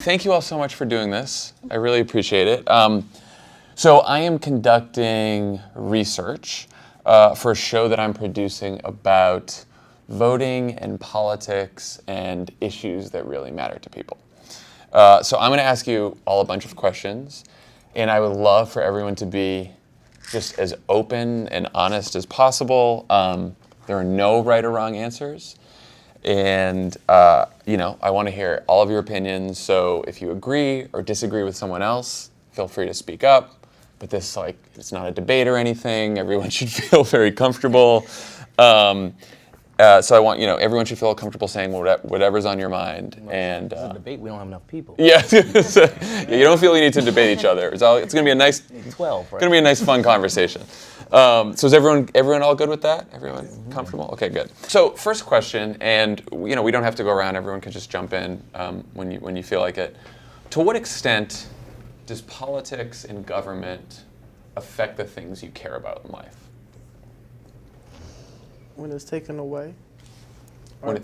Thank you all so much for doing this. I really appreciate it. So I am conducting research for a show that I'm producing about voting and politics and issues that really matter to people. So I'm going to ask you all a bunch of questions, and I would love for everyone to be just as open and honest as possible. There are no right or wrong answers. And, I want to hear all of your opinions. So if you agree or disagree with someone else, feel free to speak up. But this, it's not a debate or anything. Everyone should feel very comfortable. So I want, everyone should feel comfortable saying whatever's on your mind. And it's a debate. We don't have enough people. Yeah, you don't feel you need to debate each other. It's going to be a nice, 12, right? Going to be a nice, fun conversation. So is everyone all good with that? Everyone comfortable? Okay, good. So first question, and we don't have to go around. Everyone can just jump in when you feel like it. To what extent does politics and government affect the things you care about in life? When it's taken away, When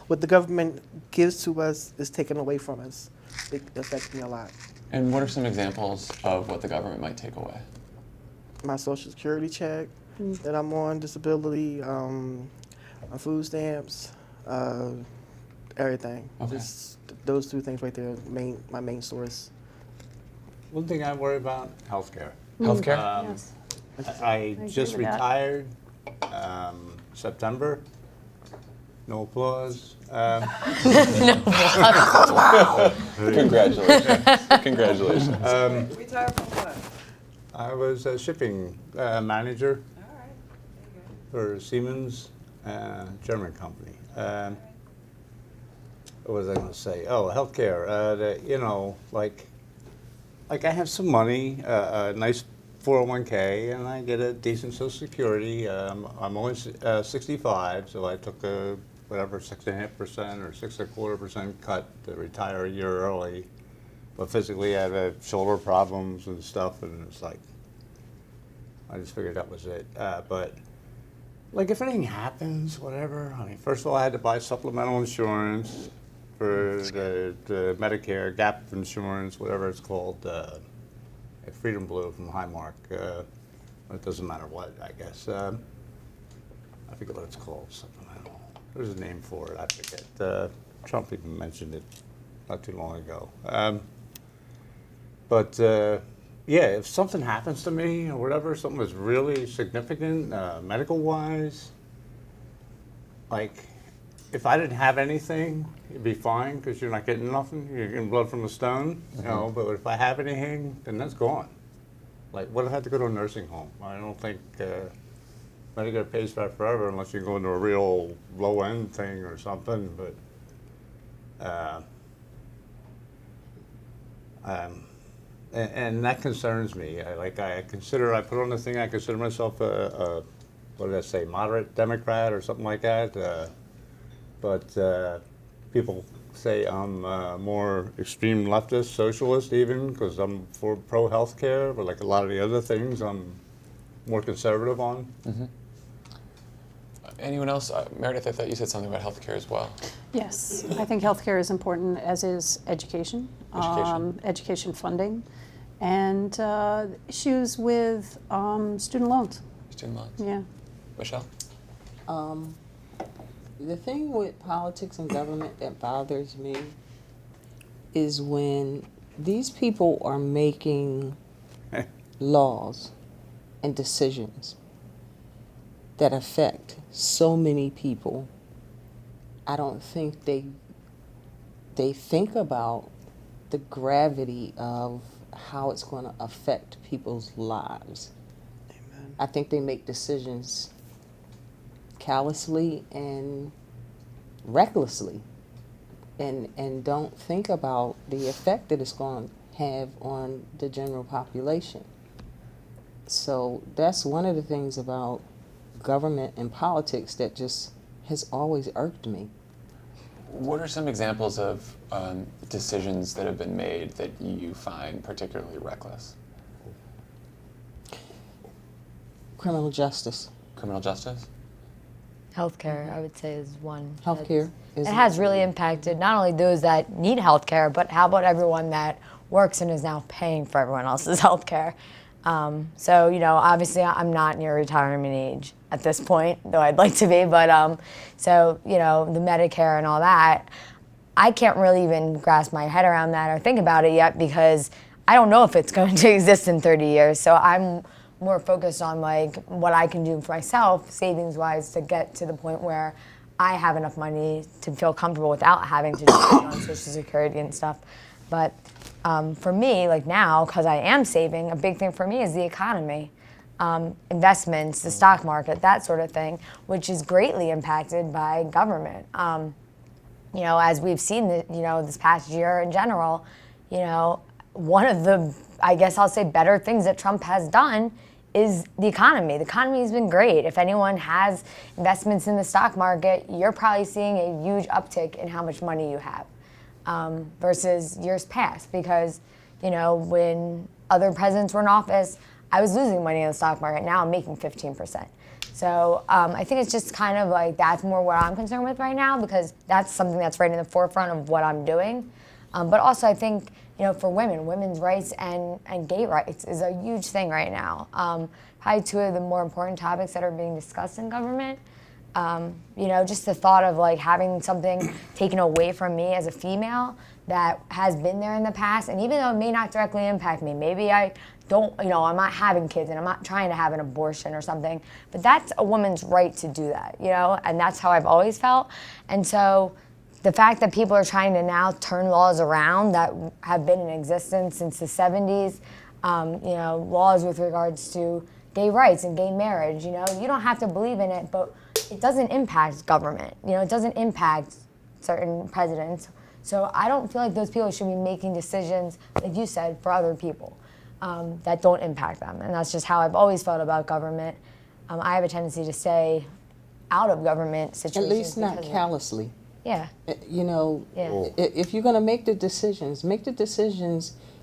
what the government gives to us is taken away from us. It affects me a lot. And what are some examples of what the government might take away? My Social Security check that I'm on, disability, my food stamps, everything. Okay. Just those two things right there, my main source. One thing I worry about, healthcare. Healthcare? Yes. I just with that. retired, September. No applause. Congratulations. Congratulations. Retired from what? I was a shipping manager for Siemens, German company. What was I going to say? Oh, healthcare. Like I have some money, a nice 401k, and I get a decent Social Security. I'm only 65, so I took a 6.5% or 6.25% cut to retire a year early. But physically, I had shoulder problems and stuff, and it's like I just figured that was it. But like if anything happens, whatever. I mean, first of all, I had to buy supplemental insurance for the Medicare gap insurance, whatever it's called. Freedom Blue from Highmark. It doesn't matter what, I guess. I forget what it's called. Supplemental. There's a name for it. I forget. Trump even mentioned it not too long ago. If something happens to me or whatever, something was really significant, medical-wise, like if I didn't have anything, it'd be fine because you're not getting nothing. You're getting blood from a stone, But if I have anything, then that's gone. Like, what if I had to go to a nursing home? I don't think Medicare pays for that forever unless you go into a real low-end thing or something. But and that concerns me. I put on the thing. I consider myself a what did I say, moderate Democrat or something like that. But people say I'm more extreme leftist, socialist even, because I'm for pro-health care, but like a lot of the other things I'm more conservative on. Mm-hmm. Anyone else? Meredith, I thought you said something about healthcare as well. Yes, I think healthcare is important, as is education, education funding, and issues with student loans. Student loans. Yeah. Michelle? The thing with politics and government that bothers me is when these people are making laws and decisions that affect so many people. I don't think they think about the gravity of how it's going to affect people's lives. Amen. I think they make decisions callously and recklessly and don't think about the effect that it's going to have on the general population. So that's one of the things about government and politics that just has always irked me. What are some examples of decisions that have been made that you find particularly reckless? Criminal justice. Criminal justice? Healthcare, I would say, is one. Healthcare is It has really impacted not only those that need healthcare, but how about everyone that works and is now paying for everyone else's healthcare? So, obviously I'm not near retirement age at this point, though I'd like to be, but so, the Medicare and all that, I can't really even grasp my head around that or think about it yet because I don't know if it's going to exist in 30 years. So I'm more focused on like what I can do for myself, savings wise, to get to the point where I have enough money to feel comfortable without having to depend on Social Security and stuff. But for me, like now, because I am saving, a big thing for me is the economy, investments, the stock market, that sort of thing, which is greatly impacted by government. As we've seen, this past year in general, one of the, I guess I'll say, better things that Trump has done is the economy. The economy has been great. If anyone has investments in the stock market, you're probably seeing a huge uptick in how much money you have versus years past. Because, when other presidents were in office, I was losing money in the stock market. Now I'm making 15%. So I think it's just kind of like that's more what I'm concerned with right now because that's something that's right in the forefront of what I'm doing. But also I think, for women, women's rights and gay rights is a huge thing right now. Probably two of the more important topics that are being discussed in government. Just the thought of like having something taken away from me as a female that has been there in the past, and even though it may not directly impact me, maybe I don't, I'm not having kids and I'm not trying to have an abortion or something, but that's a woman's right to do that, and that's how I've always felt. And so the fact that people are trying to now turn laws around that have been in existence since the 70s, laws with regards to gay rights and gay marriage, you don't have to believe in it, but it doesn't impact government, it doesn't impact certain presidents. So I don't feel like those people should be making decisions, like you said, for other people that don't impact them. And that's just how I've always felt about government. I have a tendency to stay out of government situations. At least not callously. Yeah. If you're going to make the decisions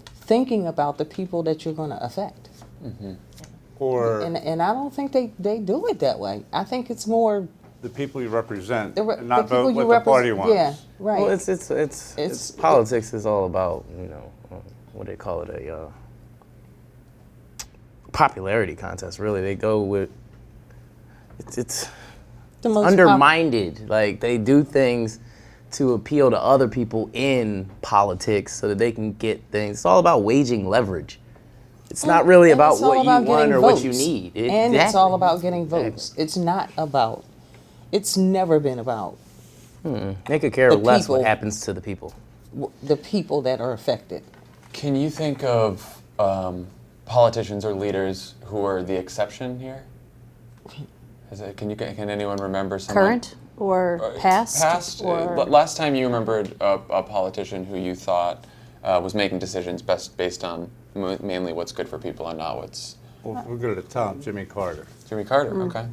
thinking about the people that you're going to affect. Mm-hmm. And I don't think they do it that way. I think it's more the people you represent, the not people vote you what the party represent. wants. Yeah, right. Well, it's politics is all about, what they call it, a popularity contest, really. They go with, it's the most undermined. Like, they do things to appeal to other people in politics so that they can get things. It's all about waging leverage. It's not really about what you want or what you need. And it's all about getting votes. It's not about, it's never been about. They could care less what happens to the people. The people that are affected. Can you think of politicians or leaders who are the exception here? Can anyone remember someone? Current or past? Past. Or Last time you remembered a politician who you thought was making decisions based on mainly what's good for people and not what's... Well, we're good at the top, Jimmy Carter. Jimmy Carter, okay.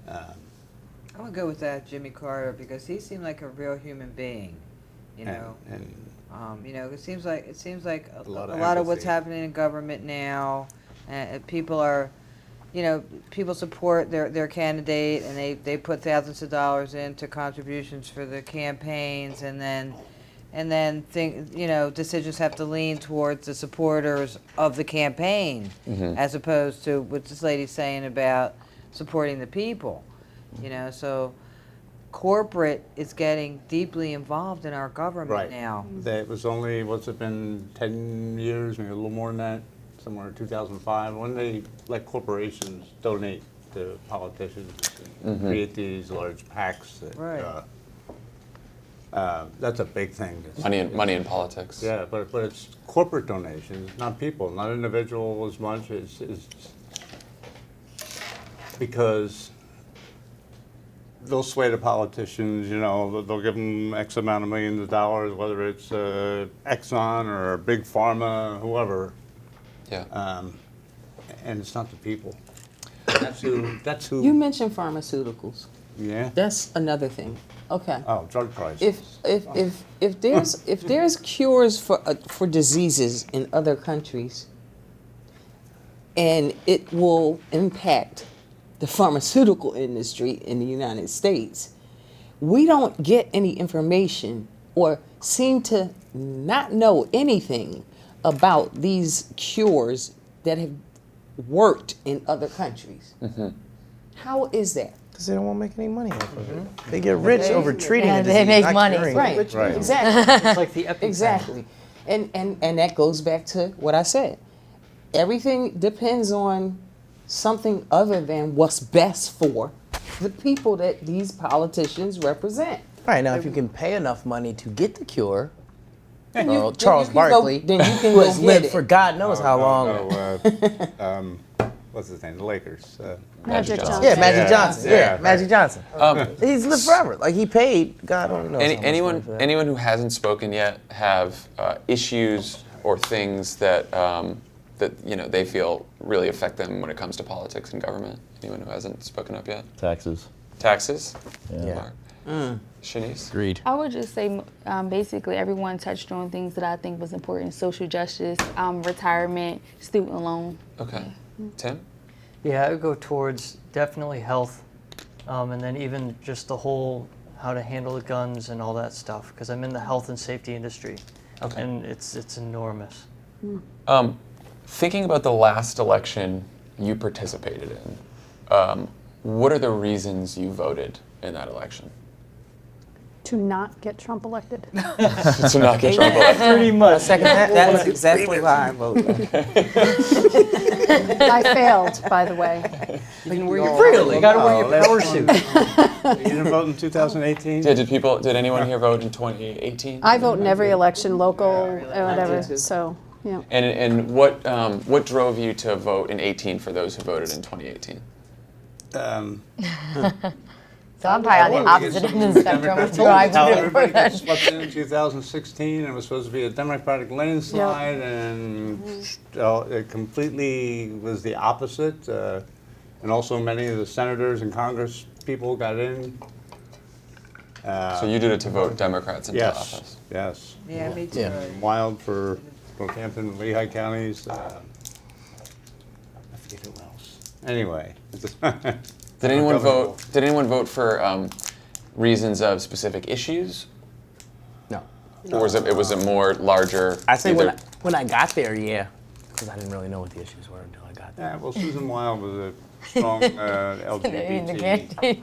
I would go with that, Jimmy Carter, because he seemed like a real human being, And it seems like a lot of empathy. what's happening in government now, people are, people support their candidate and they put thousands of dollars into contributions for the campaigns, and then decisions have to lean towards the supporters of the campaign, as opposed to what this lady's saying about supporting the people. So corporate is getting deeply involved in our government now. That was only, what's it been, 10 years, maybe a little more than that, somewhere in 2005, when they let corporations donate to politicians and create these large PACs. That's a big thing. Money in politics. Yeah, but it's corporate donations, not people, not individual as much. It's because they'll sway the politicians, they'll give them X amount of millions of dollars, whether it's Exxon or Big Pharma, whoever. Yeah. And it's not the people. That's who. You mentioned pharmaceuticals. Yeah. That's another thing. Okay. Oh, drug prices. If there's cures for diseases in other countries, and it will impact the pharmaceutical industry in the United States, we don't get any information or seem to not know anything about these cures that have worked in other countries. How is that? Because they don't want to make any money off of it. They get rich over treating Yeah, a they disease, make not money. curing it. Right, Right. exactly. It's like the EpiPen. Exactly. And that goes back to what I said. Everything depends on something other than what's best for the people that these politicians represent. Right, now if you can pay enough money to get the cure, Then well, you Charles can go- Barkley, then you can who go has get lived it. for God knows how long. What's his name? The Lakers. Magic Johnson. Yeah, Magic Yeah. Johnson. Yeah, Yeah, right. Magic Johnson. He's lived forever. Like he paid, God only knows. how much money for that. Anyone who hasn't spoken yet have issues or things that that they feel really affect them when it comes to politics and government? Anyone who hasn't spoken up yet? Taxes. Taxes? Yeah. Shanice? Agreed. I would just say basically everyone touched on things that I think was important: social justice, retirement, student loan. Okay. Tim? Yeah, I would go towards definitely health, and then even just the whole how to handle the guns and all that stuff, because I'm in the health and safety industry, Okay. and it's enormous. Thinking about the last election you participated in, what are the reasons you voted in that election? To not get Trump elected. To not get Trump elected. Pretty much. That's exactly why I voted. I failed, by the way. Really? You gotta wear your power suit. You didn't vote in 2018? Did anyone here vote in 2018? I vote in every election, local, or whatever, so, yeah. And what drove you to vote in 18 for those who voted in 2018? So I'm probably on the opposite end of the spectrum with who I voted for Everybody then. got swept in 2016, and it was supposed to be a Democratic landslide, and it completely was the opposite. And also many of the senators and Congress people got in. So you did it to vote Democrats into Yes, office. yes. Yeah, me too. Yeah. Wild for Northampton and Lehigh counties. I forget who else. Anyway. Did anyone Governor. vote? Did anyone vote for reasons of specific issues, No. or was it more larger? I say either- when I got there, yeah, because I didn't really know what the issues were until I got there. Yeah, well, Susan Wild was a strong LGBT. Candy.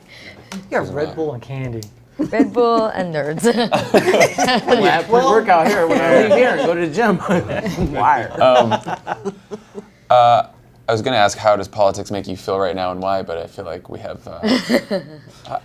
You got Red Bull and candy. Red Bull and nerds. I have to work out here when I leave here and go to the gym. Wire. I was going to ask, how does politics make you feel right now and why? But I feel like we have.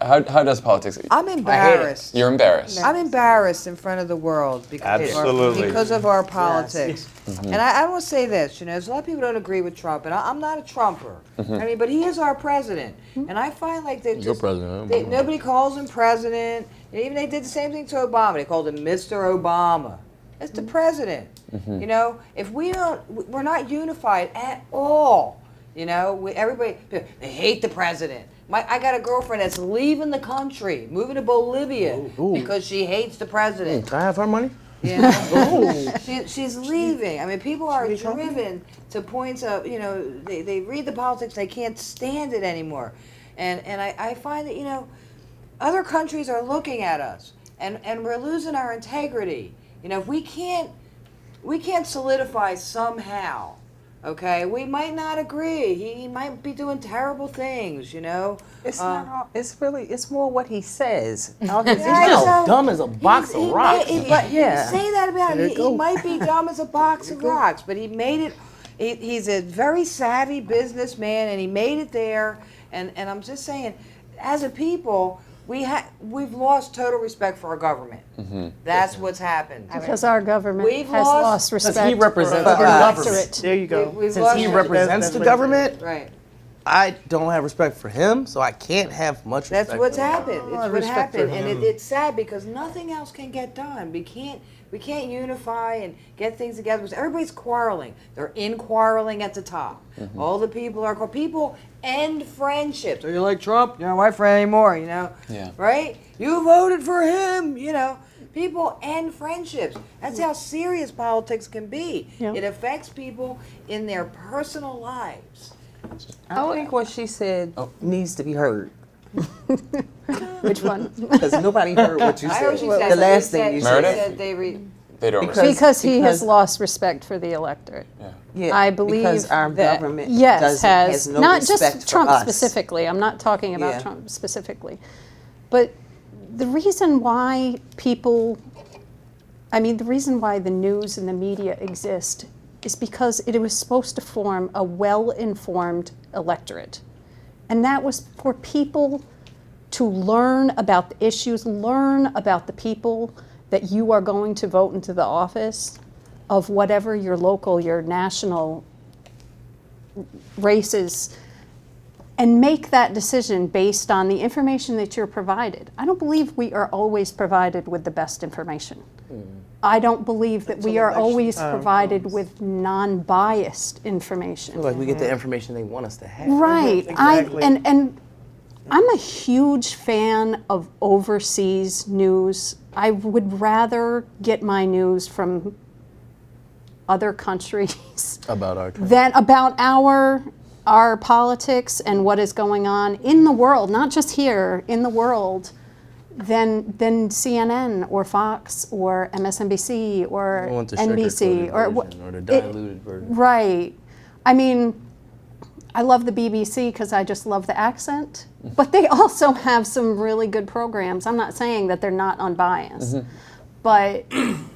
How does politics? I'm embarrassed. You're embarrassed. I'm embarrassed in front of the world Absolutely. because of our politics. And I will say this, there's a lot of people don't agree with Trump, and I'm not a Trumper. I mean, but he is our president, and I find like they Your just president. nobody calls him president. And even they did the same thing to Obama. They called him Mr. Obama. It's the president. If we're not unified at all. Everybody, they hate the president. I got a girlfriend that's leaving the country, moving to Bolivia because she hates the president. Can I have her money? She's leaving. I mean, people are driven to points of, they read the politics, they can't stand it anymore. And I find that, other countries are looking at us and we're losing our integrity. If we can't solidify somehow, okay, we might not agree. He might be doing terrible things, It's not all, it's more what he says. He's just dumb as a box of rocks. But you say that about him. He might be dumb as a box of rocks, but he made it. He's a very savvy businessman, and he made it there. And I'm just saying, as a people, we've lost total respect for our government. That's what's happened. Because our government We've has lost- lost respect Because he represents for the the government. electorate. There you go. We've Since lost he respect. represents the government, Right. I don't have respect for him, so I can't have much respect. That's what's for him. happened. It's what respect for happened, and him. it's sad because nothing else can get done. We can't unify and get things together because everybody's quarreling. They're quarreling at the top. All the people are people end friendships. Are you like Trump? You're not my friend anymore. Yeah. Right? You voted for him. People end friendships. That's how serious politics can be. Yeah. It affects people in their personal lives. I think what she said needs to be heard. Which one? Because nobody heard what you I said. heard what you said. The last thing you Meredith? said. They don't Because he has lost respect for the electorate. Yeah, I believe because our that, government yes, has no not respect just for Trump us. specifically. I'm not talking about Yeah. Trump specifically, but the reason why the reason why the news and the media exist is because it was supposed to form a well-informed electorate, and that was for people to learn about the issues, learn about the people that you are going to vote into the office of whatever your local, your national races, and make that decision based on the information that you're provided. I don't believe we are always provided with the best information. I don't believe that we are always provided with non-biased information. Like we get the information they want us to have. Right. Exactly. And I'm a huge fan of overseas news. I would rather get my news from other countries About our country. than about our politics and what is going on in the world, not just here, in the world, than CNN or Fox or MSNBC or I want the NBC sugar-coated version or the diluted version. Right. I mean, I love the BBC because I just love the accent, but they also have some really good programs. I'm not saying that they're not unbiased, but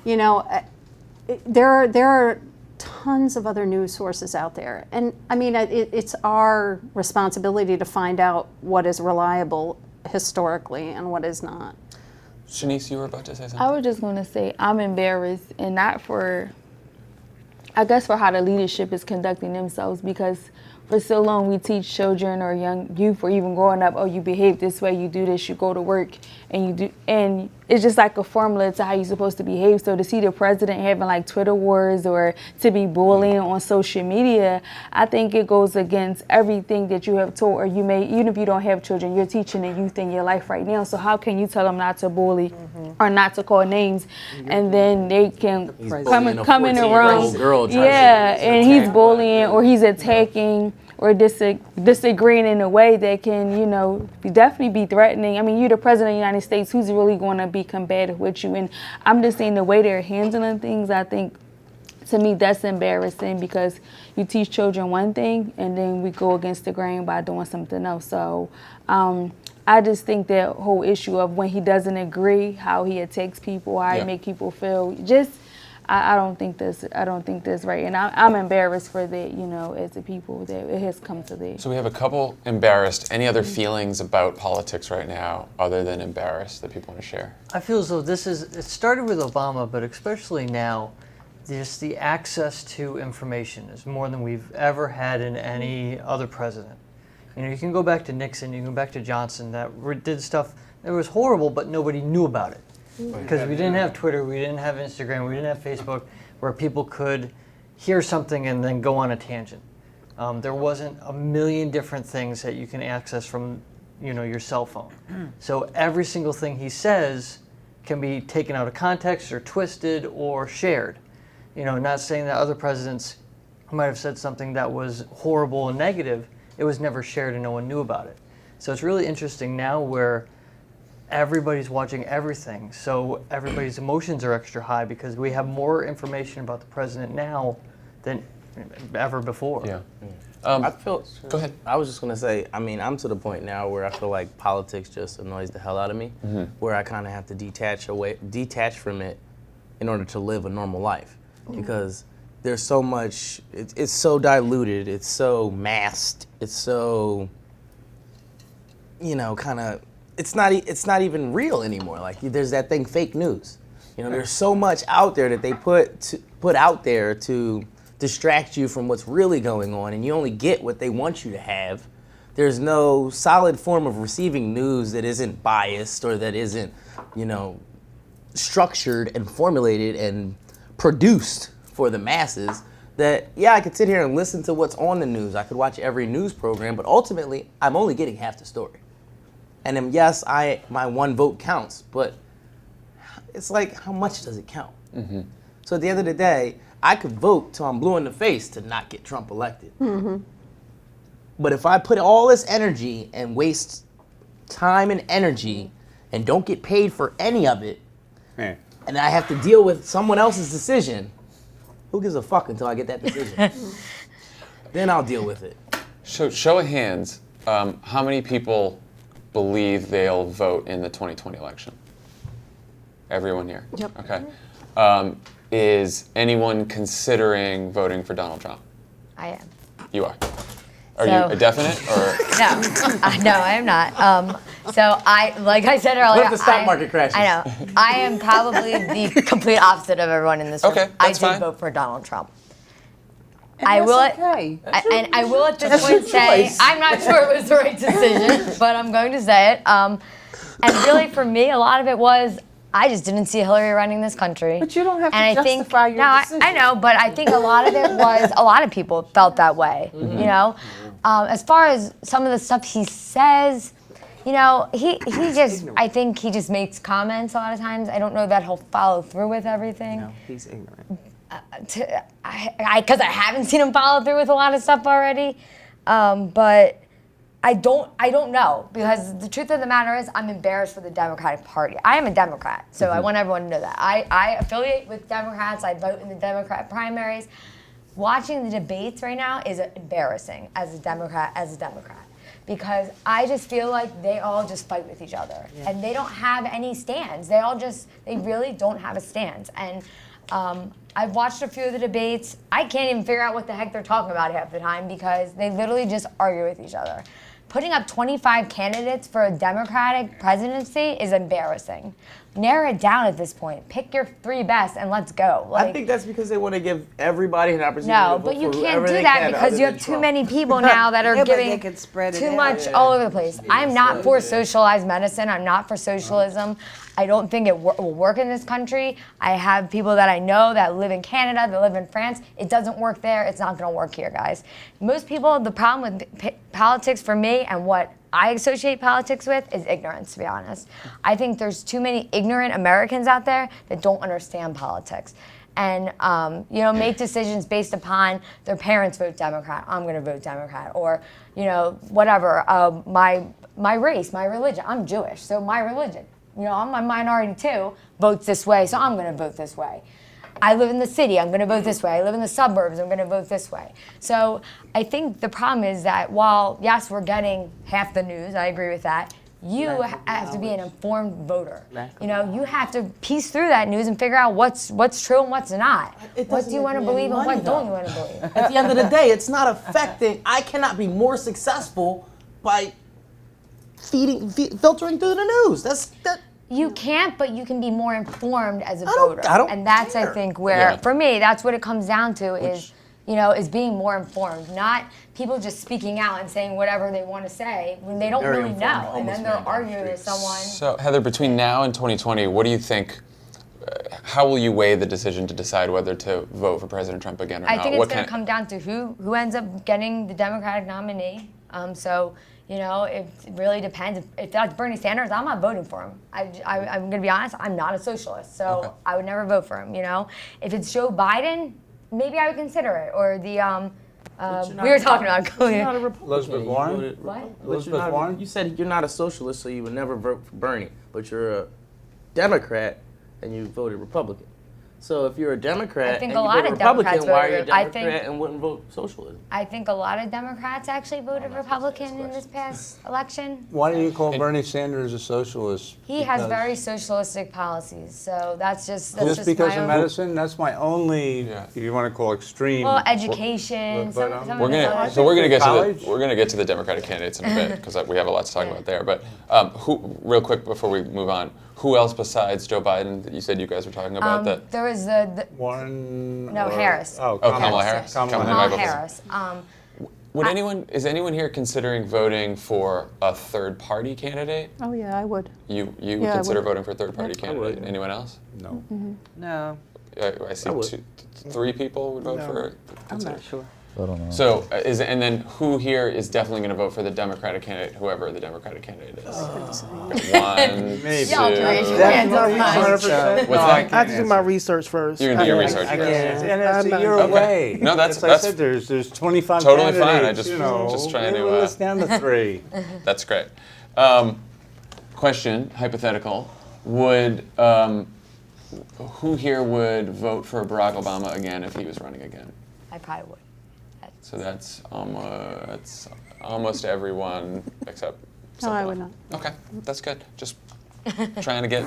you know, there are tons of other news sources out there, and I mean, it's our responsibility to find out what is reliable historically and what is not. Shanice, you were about to say something? I was just going to say I'm embarrassed, and not for, I guess, for how the leadership is conducting themselves, because for so long we teach children or young youth or even growing up, oh, you behave this way, you do this, you go to work, and you do, and it's just like a formula to how you're supposed to behave. So to see the president having like Twitter wars or to be bullying on social media, I think it goes against everything that you have taught, or you may, even if you don't have children, you're teaching the youth in your life right now. So how can you tell them not to bully or not to call names, and then they can come in the room, and he's bullying or he's attacking or disagreeing in a way that can, you know, definitely be threatening. I mean, you're the president of the United States. Who's really going to be combative with you? And I'm just saying the way they're handling things, I think, to me, that's embarrassing, because you teach children one thing and then we go against the grain by doing something else. So I just think that whole issue of when he doesn't agree, how he attacks people, how he make people feel, just I don't think that's right, and I'm embarrassed for that. You know, as a people, that it has come to this. So we have a couple embarrassed. Any other feelings about politics right now, other than embarrassed, that people want to share? I feel as though it started with Obama, but especially now, just the access to information is more than we've ever had in any other president. You know, you can go back to Nixon, you can go back to Johnson, that did stuff that was horrible, but nobody knew about it. Because we didn't have Twitter, we didn't have Instagram, we didn't have Facebook, where people could hear something and then go on a tangent. There wasn't a million different things that you can access from, you know, your cell phone. So every single thing he says can be taken out of context or twisted or shared. You know, not saying that other presidents might have said something that was horrible and negative, it was never shared and no one knew about it. So it's really interesting now where everybody's watching everything, so everybody's emotions are extra high because we have more information about the president now than ever before. Yeah. I feel. Go ahead. I was just gonna say. I mean, I'm to the point now where I feel like politics just annoys the hell out of me. Where I kind of have to detach from it, in order to live a normal life, because there's so much. It's so diluted. It's so masked. It's so. You know, kind of. It's not even real anymore. Like there's that thing, fake news. You know, there's so much out there that they put out there to distract you from what's really going on, and you only get what they want you to have. There's no solid form of receiving news that isn't biased or that isn't, you know, structured and formulated and produced for the masses. That, yeah, I could sit here and listen to what's on the news. I could watch every news program, but ultimately, I'm only getting half the story. And then, yes, my one vote counts, but it's like, how much does it count? So at the end of the day, I could vote till I'm blue in the face to not get Trump elected. But if I put all this energy and waste time and energy and don't get paid for any of it, Yeah. and I have to deal with someone else's decision, who gives a fuck until I get that decision? Then I'll deal with it. So, show of hands, how many people believe they'll vote in the 2020 election? Everyone here? Yep. Okay. Is anyone considering voting for Donald Trump? I am. You are. Are So- you a definite or? No, I am not. So like I said earlier, What if the stock market crashes? I know. I am probably the complete opposite of everyone in this room. Okay, I that's did fine. vote for Donald Trump. And I that's will. okay. And I will at this That's point your say choice. I'm not sure it was the right decision, but I'm going to say it. And really, for me, a lot of it was I just didn't see Hillary running this country. But you don't have to and I think, justify your no, decision. I know, but I think a lot of it was a lot of people felt that way. Mm-hmm. You know, as far as some of the stuff he says. You know, he just, I think he just makes comments a lot of times. I don't know that he'll follow through with everything. No, he's ignorant. Because I haven't seen him follow through with a lot of stuff already. But I don't know, because the truth of the matter is I'm embarrassed for the Democratic Party. I am a Democrat, so I want everyone to know that. I affiliate with Democrats. I vote in the Democrat primaries. Watching the debates right now is embarrassing as a Democrat. Because I just feel like they all just fight with each other, and they don't have any stands. They really don't have a stance. And I've watched a few of the debates. I can't even figure out what the heck they're talking about half the time, because they literally just argue with each other. Putting up 25 candidates for a Democratic presidency is embarrassing. Narrow it down at this point. Pick your 3 best and let's go. I think that's because they want to give everybody an opportunity to No, vote but you for can't whoever do they that can because other you than have too Trump. many people now that are Yeah, but they giving could spread it too out. much all over the place. I'm not for socialized medicine. I'm not for socialism. I don't think it will work in this country. I have people that I know that live in Canada, that live in France. It doesn't work there. It's not going to work here, guys. Most people, the problem with politics for me and what I associate politics with is ignorance, to be honest. I think there's too many ignorant Americans out there that don't understand politics. And make decisions based upon their parents vote Democrat. I'm going to vote Democrat, or whatever. My race, my religion. I'm Jewish, so my religion. I'm a minority too. Votes this way, so I'm going to vote this way. I live in the city, I'm going to vote this way. I live in the suburbs, I'm going to vote this way. So I think the problem is that while, yes, we're getting half the news, I agree with that, you have to be an informed voter. You have to piece through that news and figure out what's true and what's not. What do you want to believe and what don't you want to believe? At the end of the day, it's not affecting. I cannot be more successful by filtering through the news. You can't, but you can be more informed as a I don't- voter. I don't and that's, care. I think, where, Yeah. for me, that's what it comes down to is being more informed, not people just speaking out and saying whatever they want to say when they don't Very really informed know. And then homeless they're man down the arguing with street. someone. So Heather, between now and 2020, what do you think? How will you weigh the decision to decide whether to vote for President Trump again or I not? think What it's going to come down to who ends up getting the Democratic nominee. It really depends. If that's Bernie Sanders, I'm not voting for him. I'm going to be honest, I'm not a socialist, so Okay. I would never vote for him. If it's Joe Biden, maybe I would consider it. Or we were talking about You're not a Republican. Elizabeth You Warren? voted- What? But Elizabeth you're not- Warren? You said you're not a socialist, so you would never vote for Bernie. But you're a Democrat, and you voted Republican. So if you're a Democrat I think and a you lot voted of Republican, Democrats why are you a voted- I Democrat think- and wouldn't vote socialism? I think a lot of Democrats actually voted Republican in this past election. Why do you call Bernie Sanders a socialist? He has Because- very socialistic policies, so that's just Just because my of own. medicine? That's my only, Yeah. if you want to call extreme. Well, education. But, some We're of the gonna other- so we're gonna get College? to the Democratic candidates in a bit because we have a lot to talk about there. But real quick before we move on, who else besides Joe Biden that you said you guys were talking about that? There was the Warren? No, or- Harris. Oh, Kamala Harris. Kamala Kamala Harris. Harris. Is anyone here considering voting for a third party candidate? Oh, yeah, I would. You would Yeah, I consider would. voting for a third party I would. candidate? Anyone else? No. No, I see I would. three people would vote No. for. I'm not sure. I don't know. So and then who here is definitely going to vote for the Democratic candidate, whoever the Democratic candidate is? One, Maybe. Y'all can raise your hands up high. 100%. What's that? I have to do my research first. You're gonna do your research I first. can't. And it's a I'm year not- away. No, that's- As I that's said, there's 25 totally fine. I candidates, just- you know, just trying maybe to, let's down to 3. That's great. Question, hypothetical. Would who here would vote for Barack Obama again if he was running again? I probably would. So that's almost everyone except. No, I someone. would not. Okay, that's good. Just trying to get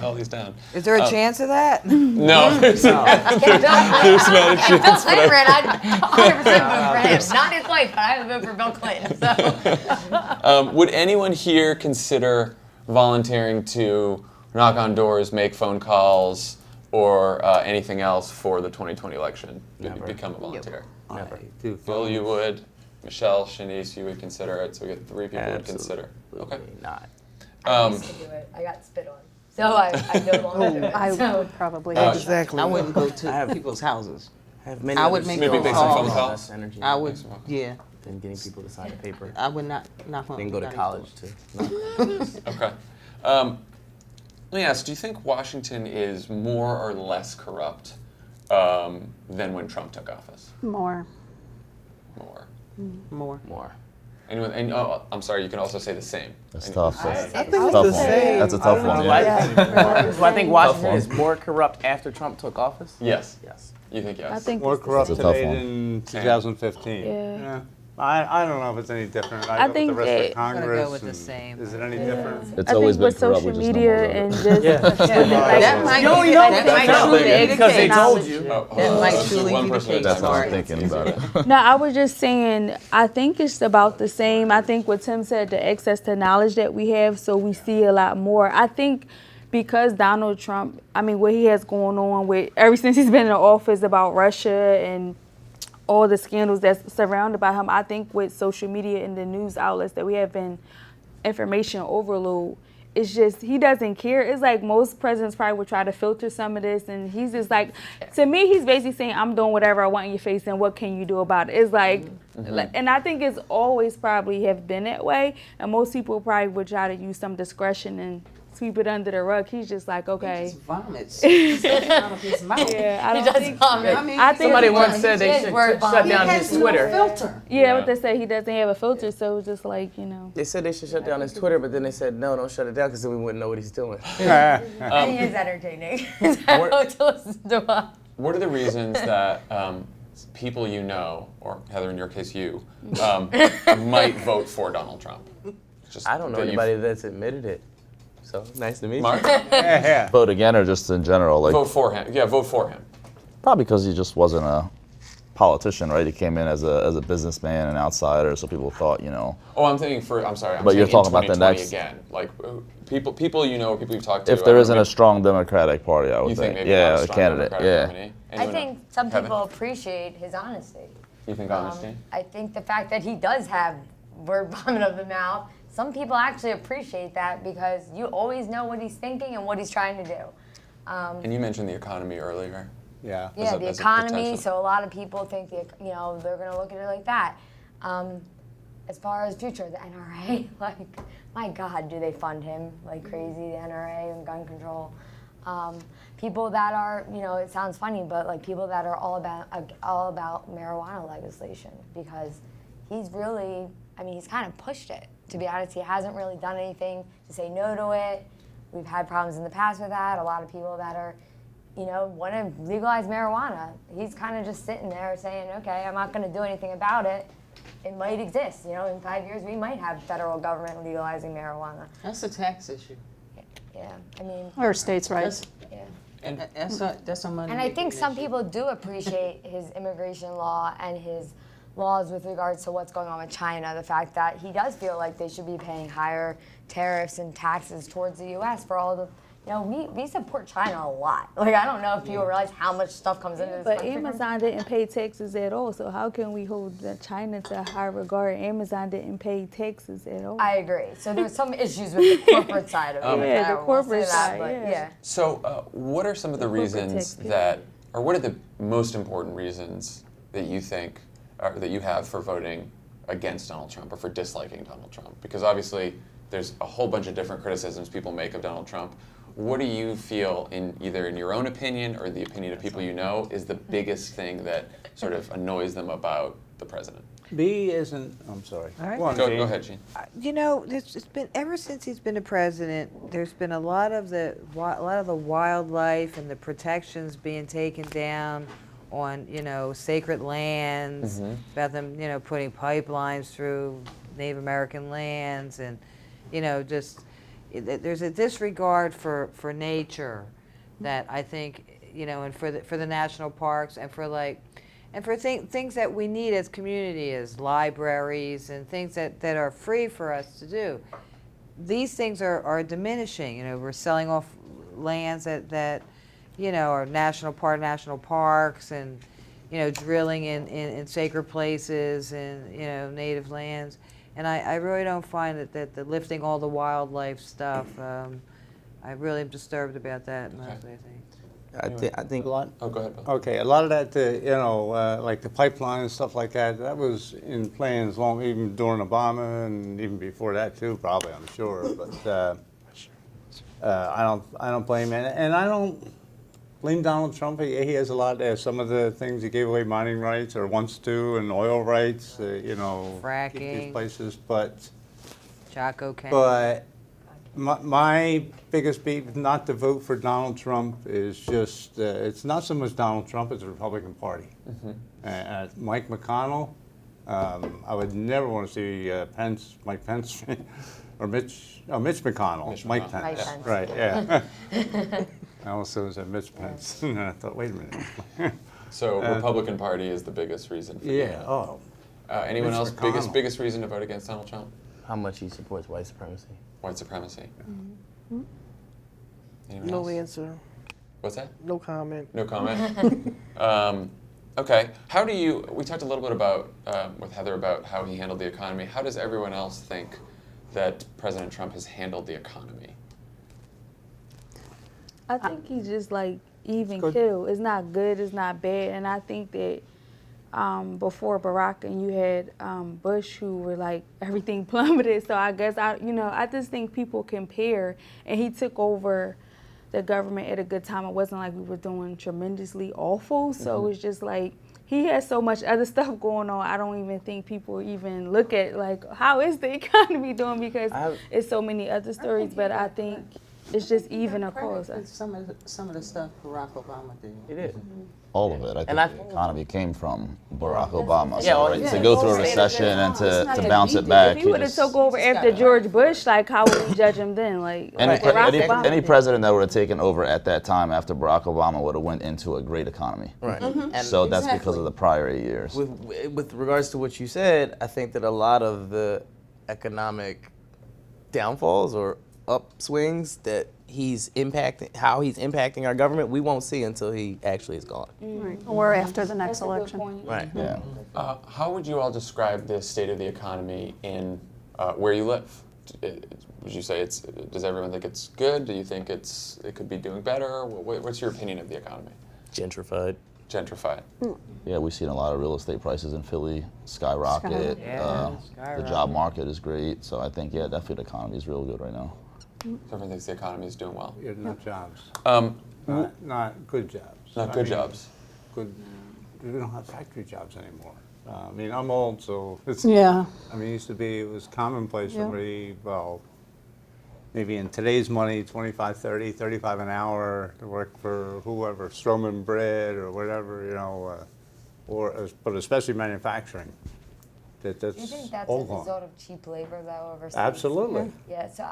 all these down. Is there a chance of that? No, there's not a chance. If Bill Clinton ran, I'd 100% vote for him. Not his wife, but I would vote for Bill Clinton. So. Would anyone here consider volunteering to knock on doors, make phone calls, or anything else for the 2020 election? Never. Become a volunteer. Never. Phil, you would. Michelle, Shanice, you would consider it. So we get 3 people who would consider. Okay. Not. I used to do it. I got spit on. So I no longer do it. I So. would probably. Exactly. I wouldn't go to people's houses. Have many I would other make skills. phone Maybe make some phone calls. calls. Less energy. I would, yeah. Than getting people to sign a paper. I would not knock on. Then go to anybody's college door. too. Okay. Let me ask, do you think Washington is more or less corrupt than when Trump took office? More. More. More. More. Anyone? And I'm sorry. You can also say the same. That's Any- tough. I That's think a it's tough the one. same. That's a tough one. Why, Yeah. I think Washington one. is more corrupt after Trump took office. Yes. Yes. You think yes? I think More it's the corrupt It's a tough today one. than 2015. Yeah. I don't know if it's any different. I I go with think the rest of that- Congress. go with the and same. Is it any different? It's I always think been with corrupt. social We just know media more about and it. just That might You be- know that that's might not truly big be because the they case. told you. That might let's do truly one be the person at a case. That's what I'm Sorry. thinking about it. No, I was just saying, I think it's about the same. I think what Tim said, the access to knowledge that we have, so we see a lot more. I think because Donald Trump, I mean, what he has going on with, ever since he's been in office about Russia and all the scandals that's surrounded by him, I think with social media and the news outlets that we have been information overload, it's just, he doesn't care. It's like most presidents probably would try to filter some of this, and he's just like, to me, he's basically saying, I'm doing whatever I want in your face, and what can you do about it? It's like, and I think it's always probably have been that way, and most people probably would try to use some discretion and sweep it under the rug. He's just like, He okay. just vomits stuff out of his mouth. Yeah, I He don't does think. vomit. I mean, I think Somebody it's- once said they His should word shut bomb. down he his has Twitter. no filter. Yeah, what they say, he doesn't have a filter, so it's just like, you know. They said they should shut down his Twitter, but then they said, no, don't shut it down because then we wouldn't know what he's doing. And he is entertaining. To listen to him. What are the reasons that people you know, or Heather, in your case, you, might vote for Donald Trump? Just I don't know that you've- anybody that's admitted it. So nice to meet Mark, Yeah. Vote again or just in general? Like vote for him. Yeah, vote for him. probably because he just wasn't a politician, right? He came in as a businessman, an outsider, so people thought, you know. Oh, I'm thinking for. I'm sorry. I'm But saying you're talking in about the 2020 next- again. Like people you know, or people you've talked to. If there I isn't don't a strong Democratic Party, I would you think think. maybe Yeah, not a a strong candidate. Democratic Yeah. nominee? I Anyone think else? some Kevin? people appreciate his honesty. You think honesty? I think the fact that he does have word vomit of the mouth, some people actually appreciate that because you always know what he's thinking and what he's trying to do. And you mentioned the economy earlier. Yeah. Yeah, a- the as a economy. potential. So a lot of people think they're going to look at it like that. As far as future, the NRA, like my God, do they fund him like crazy? The NRA and gun control. People that are, it sounds funny, but like people that are all about marijuana legislation because he's really, he's kind of pushed it. To be honest, he hasn't really done anything to say no to it. We've had problems in the past with that. A lot of people that are, want to legalize marijuana. He's kind of just sitting there saying, okay, I'm not going to do anything about it. It might exist. In 5 years, we might have federal government legalizing marijuana. That's a tax issue. Yeah, Or states' rights. yeah. And that's a money. And I think some people do appreciate his immigration law and his laws with regards to what's going on with China. The fact that he does feel like they should be paying higher tariffs and taxes towards the U.S. for all the, we support China a lot. Like, I don't know if people realize how much stuff comes into this But country. Amazon didn't pay taxes at all, so how can we hold China to high regard? Amazon didn't pay taxes at all. I agree. So there's some issues with the corporate side of it. Yeah, the I will corporate say that, side, but yeah. So, what are some of the corporate reasons tax that, or what are the most important reasons that you think that you have for voting against Donald Trump or for disliking Donald Trump? Because obviously there's a whole bunch of different criticisms people make of Donald Trump. What do you feel, either in your own opinion or the opinion of people you know, is the biggest thing that sort of annoys them about the president? B isn't. I'm sorry. All right. Go ahead, Jean. You know, it's been ever since he's been a president. There's been a lot of the wildlife and the protections being taken down on sacred lands. About them putting pipelines through Native American lands, and there's a disregard for nature that I think and for the national parks and for things that we need as community, as libraries and things that are free for us to do. These things are diminishing. We're selling off lands that are national parks, and drilling in sacred places and native lands. And I really don't find that the lifting all the wildlife stuff. I really am disturbed about that mostly, I think. I think a lot. Oh, go ahead, Bill. Okay, a lot of that, like the pipeline and stuff like that, that was in plans long, even during Obama and even before that too, probably, I'm sure. But I don't blame it, and I don't blame Donald Trump. He has a lot. Some of the things he gave away, mining rights or wants to, and oil rights. Fracking. These places, but Chaco Canyon. But my biggest beef not to vote for Donald Trump is just, it's not so much Donald Trump, it's the Republican Party. Mike McConnell, I would never want to see Mike Pence, or Mitch McConnell. Mike Pence. Pence. Right, yeah. I also said Mitch Pence. And I thought, wait a minute. So Republican Party is the biggest reason for Yeah, oh. anyone Mitch else, McConnell. biggest reason to vote against Donald Trump? how much he supports white supremacy. White supremacy. Anyone No else? answer. What's that? No comment. No comment? Okay. How do you, we talked a little bit about, with Heather, about how he handled the economy. How does everyone else think that President Trump has handled the economy? I think he's just like even Good. keel. It's not good, it's not bad. And I think that before Barack and you had Bush, who were like everything plummeted. So I guess I just think people compare, and he took over the government at a good time. It wasn't like we were doing tremendously awful. So it was just like he has so much other stuff going on. I don't even think people even look at like how is the economy doing, because it's so many other stories. But I think it's just even across. Some of the stuff Barack Obama did. It is. All of it. I think the economy came from Barack Obama. Yeah, So, right, to go through a recession and to bounce it back. If he would have took over after George Bush, like how would we judge him then? Like Any president that would have taken over at that time after Barack Obama would have went into a great economy. Right. And So that's because of the prior 8 years. with regards to what you said, I think that a lot of the economic downfalls or upswings that how he's impacting our government, we won't see until he actually is gone. Right. Or after the next election. Right. Yeah. How would you all describe the state of the economy in where you live? Would you say does everyone think it's good? Do you think it could be doing better? What's your opinion of the economy? Gentrified. Gentrified. Yeah, we've seen a lot of real estate prices in Philly skyrocket. The job market is great. So I think, yeah, definitely the economy is real good right now. So everyone thinks the economy is doing well. Yeah, not jobs. Not good jobs. Not good jobs. Good. We don't have factory jobs anymore. I mean, I'm old, so it's. Yeah. I mean, it was commonplace for me, well, maybe in today's money, 25, 30, 35 an hour to work for whoever, Stroman Bread or whatever, but especially manufacturing. Do you think that's a all gone. result of cheap labor, though, overseas? Absolutely. Yeah, so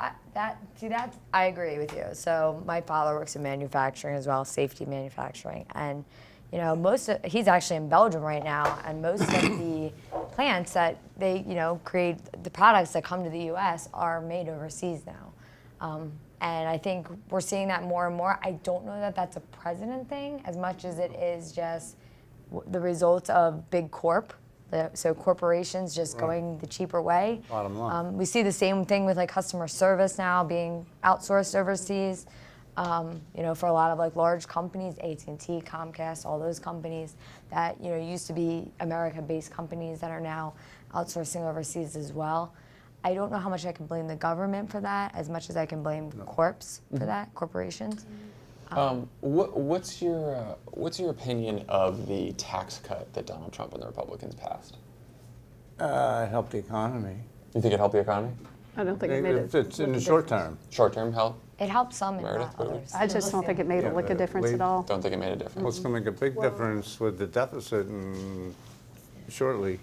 I agree with you. So my father works in manufacturing as well, safety manufacturing, and he's actually in Belgium right now, and most of the plants that they create, the products that come to the U.S. are made overseas now, and I think we're seeing that more and more. I don't know that that's a president thing as much as it is just the result of big corp. So corporations just going the cheaper way. Bottom line. We see the same thing with like customer service now being outsourced overseas. You know, for a lot of like large companies, AT&T, Comcast, all those companies that, you know, used to be America-based companies that are now outsourcing overseas as well. I don't know how much I can blame the government for that as much as I can blame for that, corporations. What's your opinion of the tax cut that Donald Trump and the Republicans passed? Help the economy. You think it helped the economy? I don't think it made it. It's in the short term. Short-term help? It helped some and Meredith, not what do you- others. I just don't think it made Yeah, a lick of but difference we- at all. Don't think it made a difference. Well, it's going to make a big difference with the deficit shortly.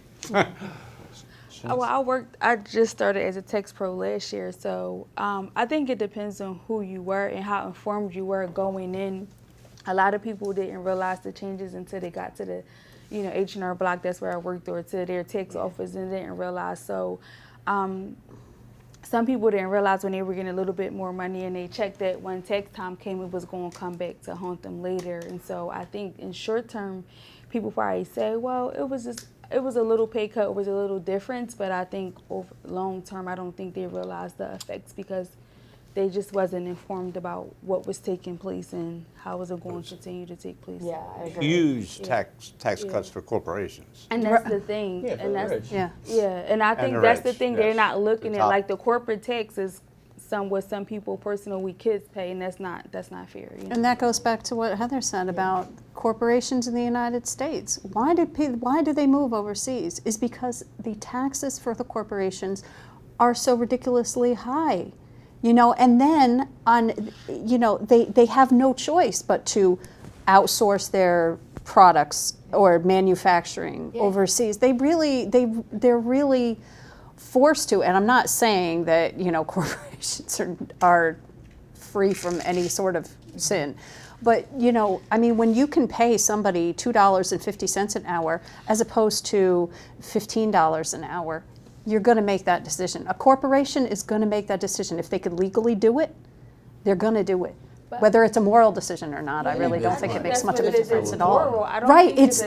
Well, I just started as a tax pro last year, so I think it depends on who you were and how informed you were going in. A lot of people didn't realize the changes until they got to the, you know, H&R Block, that's where I worked, or to their tax office, and didn't realize. So some people didn't realize when they were getting a little bit more money and they checked that when tax time came, it was going to come back to haunt them later. And so I think in short term, people probably say, well, it was a little pay cut, it was a little difference, but I think over long term, I don't think they realized the effects because they just wasn't informed about what was taking place and how was it going to continue to take place. Yeah, I agree. Huge tax cuts for corporations. And that's the thing. Yeah, for and the that's rich. yeah. And I think the that's the rich, thing they're yes. not looking The at. top. Like the corporate tax is what some people personal we kids pay, and that's not fair. You know? And that goes back to what Heather said about corporations in the United States. Why do they move overseas? Is because the taxes for the corporations are so ridiculously high. You know, and then they have no choice but to outsource their products or manufacturing overseas. They're really forced to, and I'm not saying that, you know, corporations are free from any sort of sin. But, you know, I mean, when you can pay somebody $2.50 an hour as opposed to $15 an hour, you're going to make that decision. A corporation is going to make that decision. If they could legally do it, they're going to do it. Whether it's a moral decision or not, I really don't think it makes much of a difference at all. Right, it's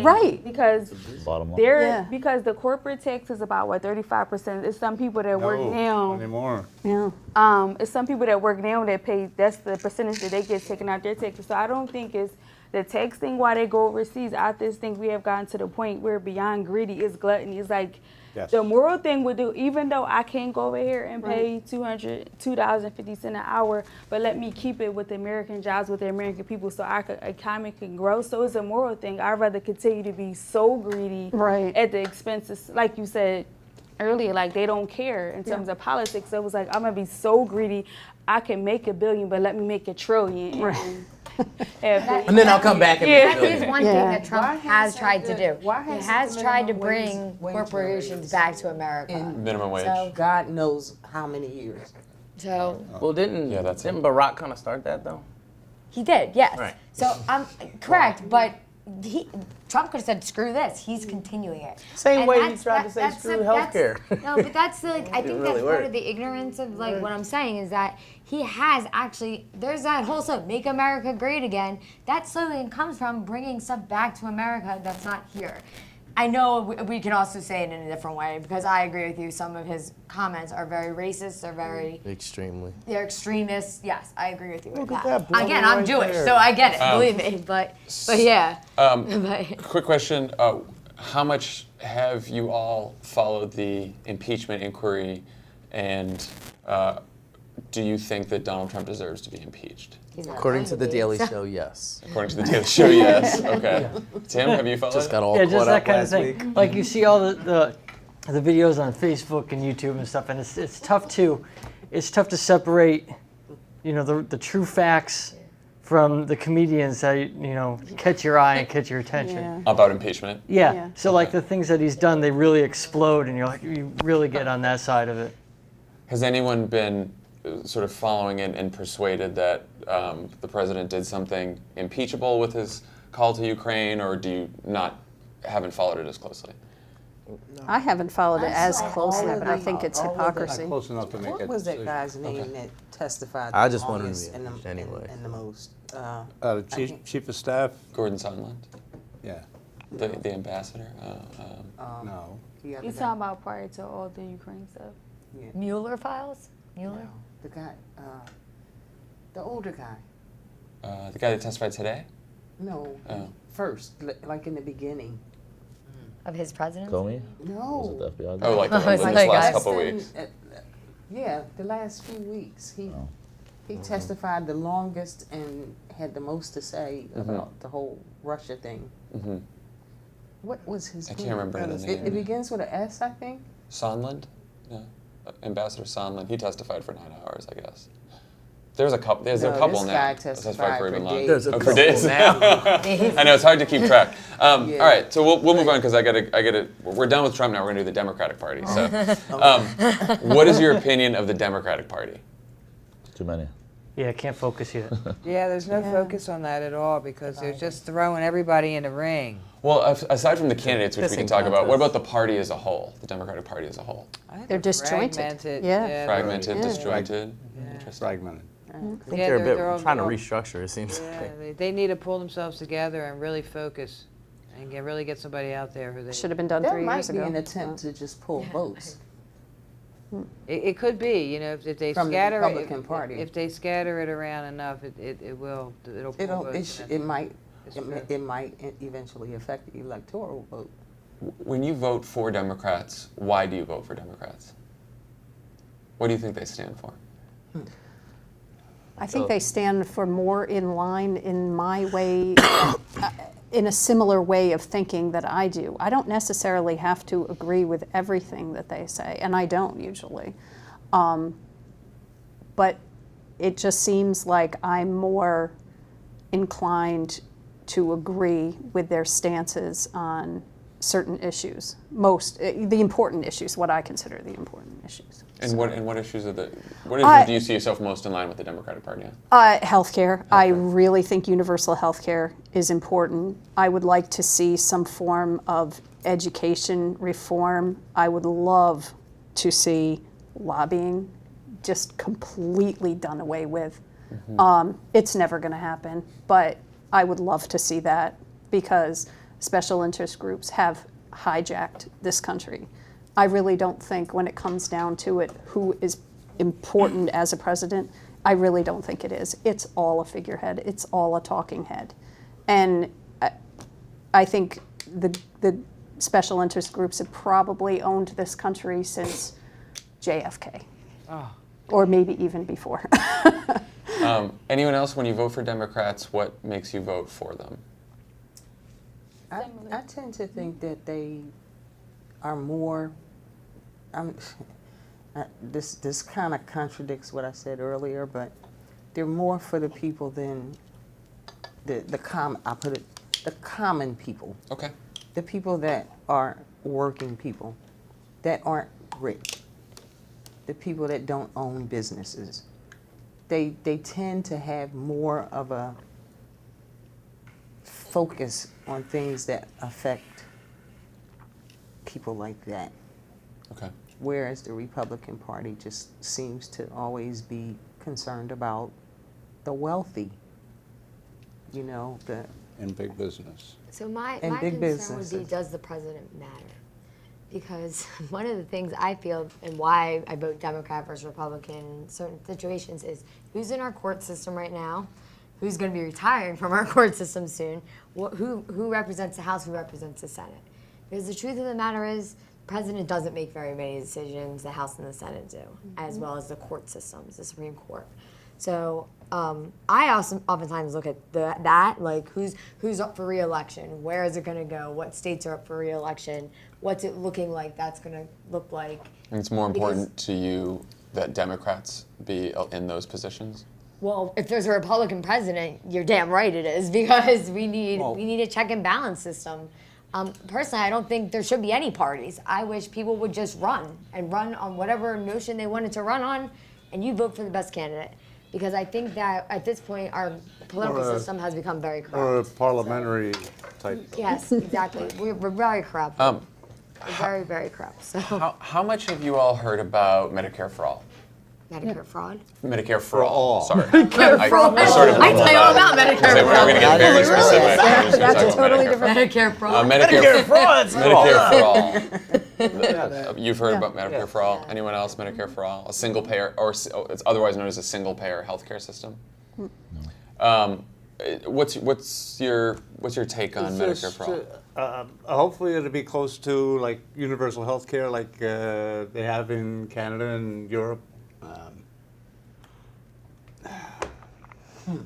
right. Because Bottom line. because the corporate tax is about 35%. It's some people that work No, now. anymore. Yeah. It's some people that work now that pay. That's the percentage that they get taken out their taxes. So I don't think it's the tax thing why they go overseas. I just think we have gotten to the point where beyond greedy is gluttony. It's like Yes. the moral thing would do, even though I can't go over here and pay $2.50 an hour, but let me keep it with the American jobs, with the American people, so our economy can grow. So it's a moral thing. I'd rather continue to be so greedy at the expenses, like you said earlier, like they don't care in terms of politics. So it was like, I'm gonna be so greedy, I can make $1 billion, but let me make $1 trillion. And then I'll come back and That make is it. one thing that Trump has tried to do. He has tried to bring wage corporations back to America. Minimum wage. So, God knows how many years. Well, didn't Barack kind of start that though? he did, yes. Right. So I'm correct, but Trump could have said, "Screw this." He's continuing it. Same And way he that's- tried to say that's screw the- healthcare. No, but that's like I think really that's part work. of the ignorance of like what I'm saying is that he has actually. There's that whole slogan, "Make America Great Again." That slogan comes from bringing stuff back to America that's not here. I know we can also say it in a different way because I agree with you. Some of his comments are very racist. They're very Extremely. they're extremists. Yes, I agree with you with that. that brother Again, I'm right Jewish, there. so I get it. Believe me, but yeah. But- Quick question. How much have you all followed the impeachment inquiry, and do you think that Donald Trump deserves to be impeached? He's not According trying to the be. Daily Show, yes. According to the Daily Show, yes. Okay. Tim, have you followed Just it? got all Yeah, caught just up that kind of last thing. week. Like you see all the videos on Facebook and YouTube and stuff, and it's tough to separate, you know, the true facts from the comedians that you know catch your eye and catch your attention. Yeah. About impeachment? Yeah. So like the things that he's done, they really explode, and you're like, you really get on that side of it. Has anyone been sort of following it and persuaded that the president did something impeachable with his call to Ukraine, or do you haven't followed it as closely? I haven't followed it as saw closely, all of but I the- think it's all of the- hypocrisy. Not close enough to make What a was that decision. guy's name that testified I the just wanted to longest be and impeached anyway. and the most? The chief of staff? Gordon Sondland, Yeah. the ambassador. No. The other He's guy. talking about prior to all the Ukraine stuff. Mueller files. Mueller. The guy, The older guy. The guy that testified today? No, Oh. first, like in the beginning. Of his presidency? Comey? Was it No. the FBI? Oh, like Oh, it's this like last us. couple weeks. Yeah, the last few weeks. Oh. He testified the longest and had the most to say about the whole Russia thing. Mm-hmm. What was his I name? can't remember the name. It begins with an S, I think. Sondland? No. Ambassador Sondland. He testified for 9 hours, I guess. There's a couple. There's a No, couple this now. guy that testified for even days. longer. There's a Oh, for couple days now. I know it's hard to keep track. All Yeah. right, so we'll move on because I gotta. We're done with Trump now. We're gonna do the Democratic Party. So, what is your opinion of the Democratic Party? Too many. Yeah, can't focus yet. Yeah, there's no focus on that at all because they're just throwing everybody in the ring. Well, aside from the candidates, which we can pissing talk about, what contest. about the party as a whole? The Democratic Party as a whole? I think They're disjointed. fragmented. Yeah. Fragmented, Yeah. disjointed. Fragmented. I think they're a bit trying to all- restructure, it seems Yeah, like. they need to pull themselves together and really focus and really get somebody out there who they. Should have been done That 3 might years be ago. an attempt to just pull votes. It could be, you know, if they From the scatter Republican Party. If they scatter it around enough, it'll pull votes. It might It's true. it might eventually affect the electoral vote. When you vote for Democrats, why do you vote for Democrats? What do you think they stand for? I think they stand for more in line in my way, in a similar way of thinking that I do. I don't necessarily have to agree with everything that they say, and I don't usually. But it just seems like I'm more inclined to agree with their stances on certain issues, the important issues, what I consider the important issues. And what issues do you see yourself most in line with the Democratic Party on? Healthcare. I really think universal healthcare is important. I would like to see some form of education reform. I would love to see lobbying just completely done away with. It's never going to happen, but I would love to see that because special interest groups have hijacked this country. I really don't think when it comes down to it who is important as a president, I really don't think it is. It's all a figurehead. It's all a talking head. And I think the special interest groups have probably owned this country since JFK. Or maybe even before. Anyone else, when you vote for Democrats, what makes you vote for them? I tend to think that they are more. This kind of contradicts what I said earlier, but they're more for the people than the common people. Okay. The people that are working people, that aren't rich, the people that don't own businesses. They tend to have more of a focus on things that affect people like that. Okay. Whereas the Republican Party just seems to always be concerned about the wealthy, you know, In big business. So my And big concern would be, businesses. does the president matter? Because one of the things I feel and why I vote Democrat versus Republican in certain situations is who's in our court system right now, who's going to be retiring from our court system soon, who represents the House, who represents the Senate. Because the truth of the matter is, the president doesn't make very many decisions, the House and the Senate do, as well as the court systems, the Supreme Court. So I also oftentimes look at that, like who's up for re-election, where is it going to go, what states are up for re-election, what's it looking like that's going to look like. And it's more important to you that Democrats be in those positions? Well, if there's a Republican president, you're damn right it is, because we need a check and balance system. Personally, I don't think there should be any parties. I wish people would just run on whatever notion they wanted to run on, and you vote for the best candidate. Because I think that at this point, our political system has become very corrupt. Or a parliamentary type. Yes, exactly. We're very corrupt. We're very, very corrupt. So How much have you all heard about Medicare for All? Medicare fraud. Medicare for all. Sorry. Medicare fraud. I sort of I tell you all about Medicare We're fraud. going to get very specific. I'm just gonna talk about Medicare fraud. Medicare fraud. Medicare fraud. Medicare for all. You've heard about Medicare for all. Anyone else? Medicare for all, a single payer, or it's otherwise known as a single payer healthcare system. What's your take on It's Medicare just, for all? hopefully it'll be close to like universal health care like they have in Canada and Europe.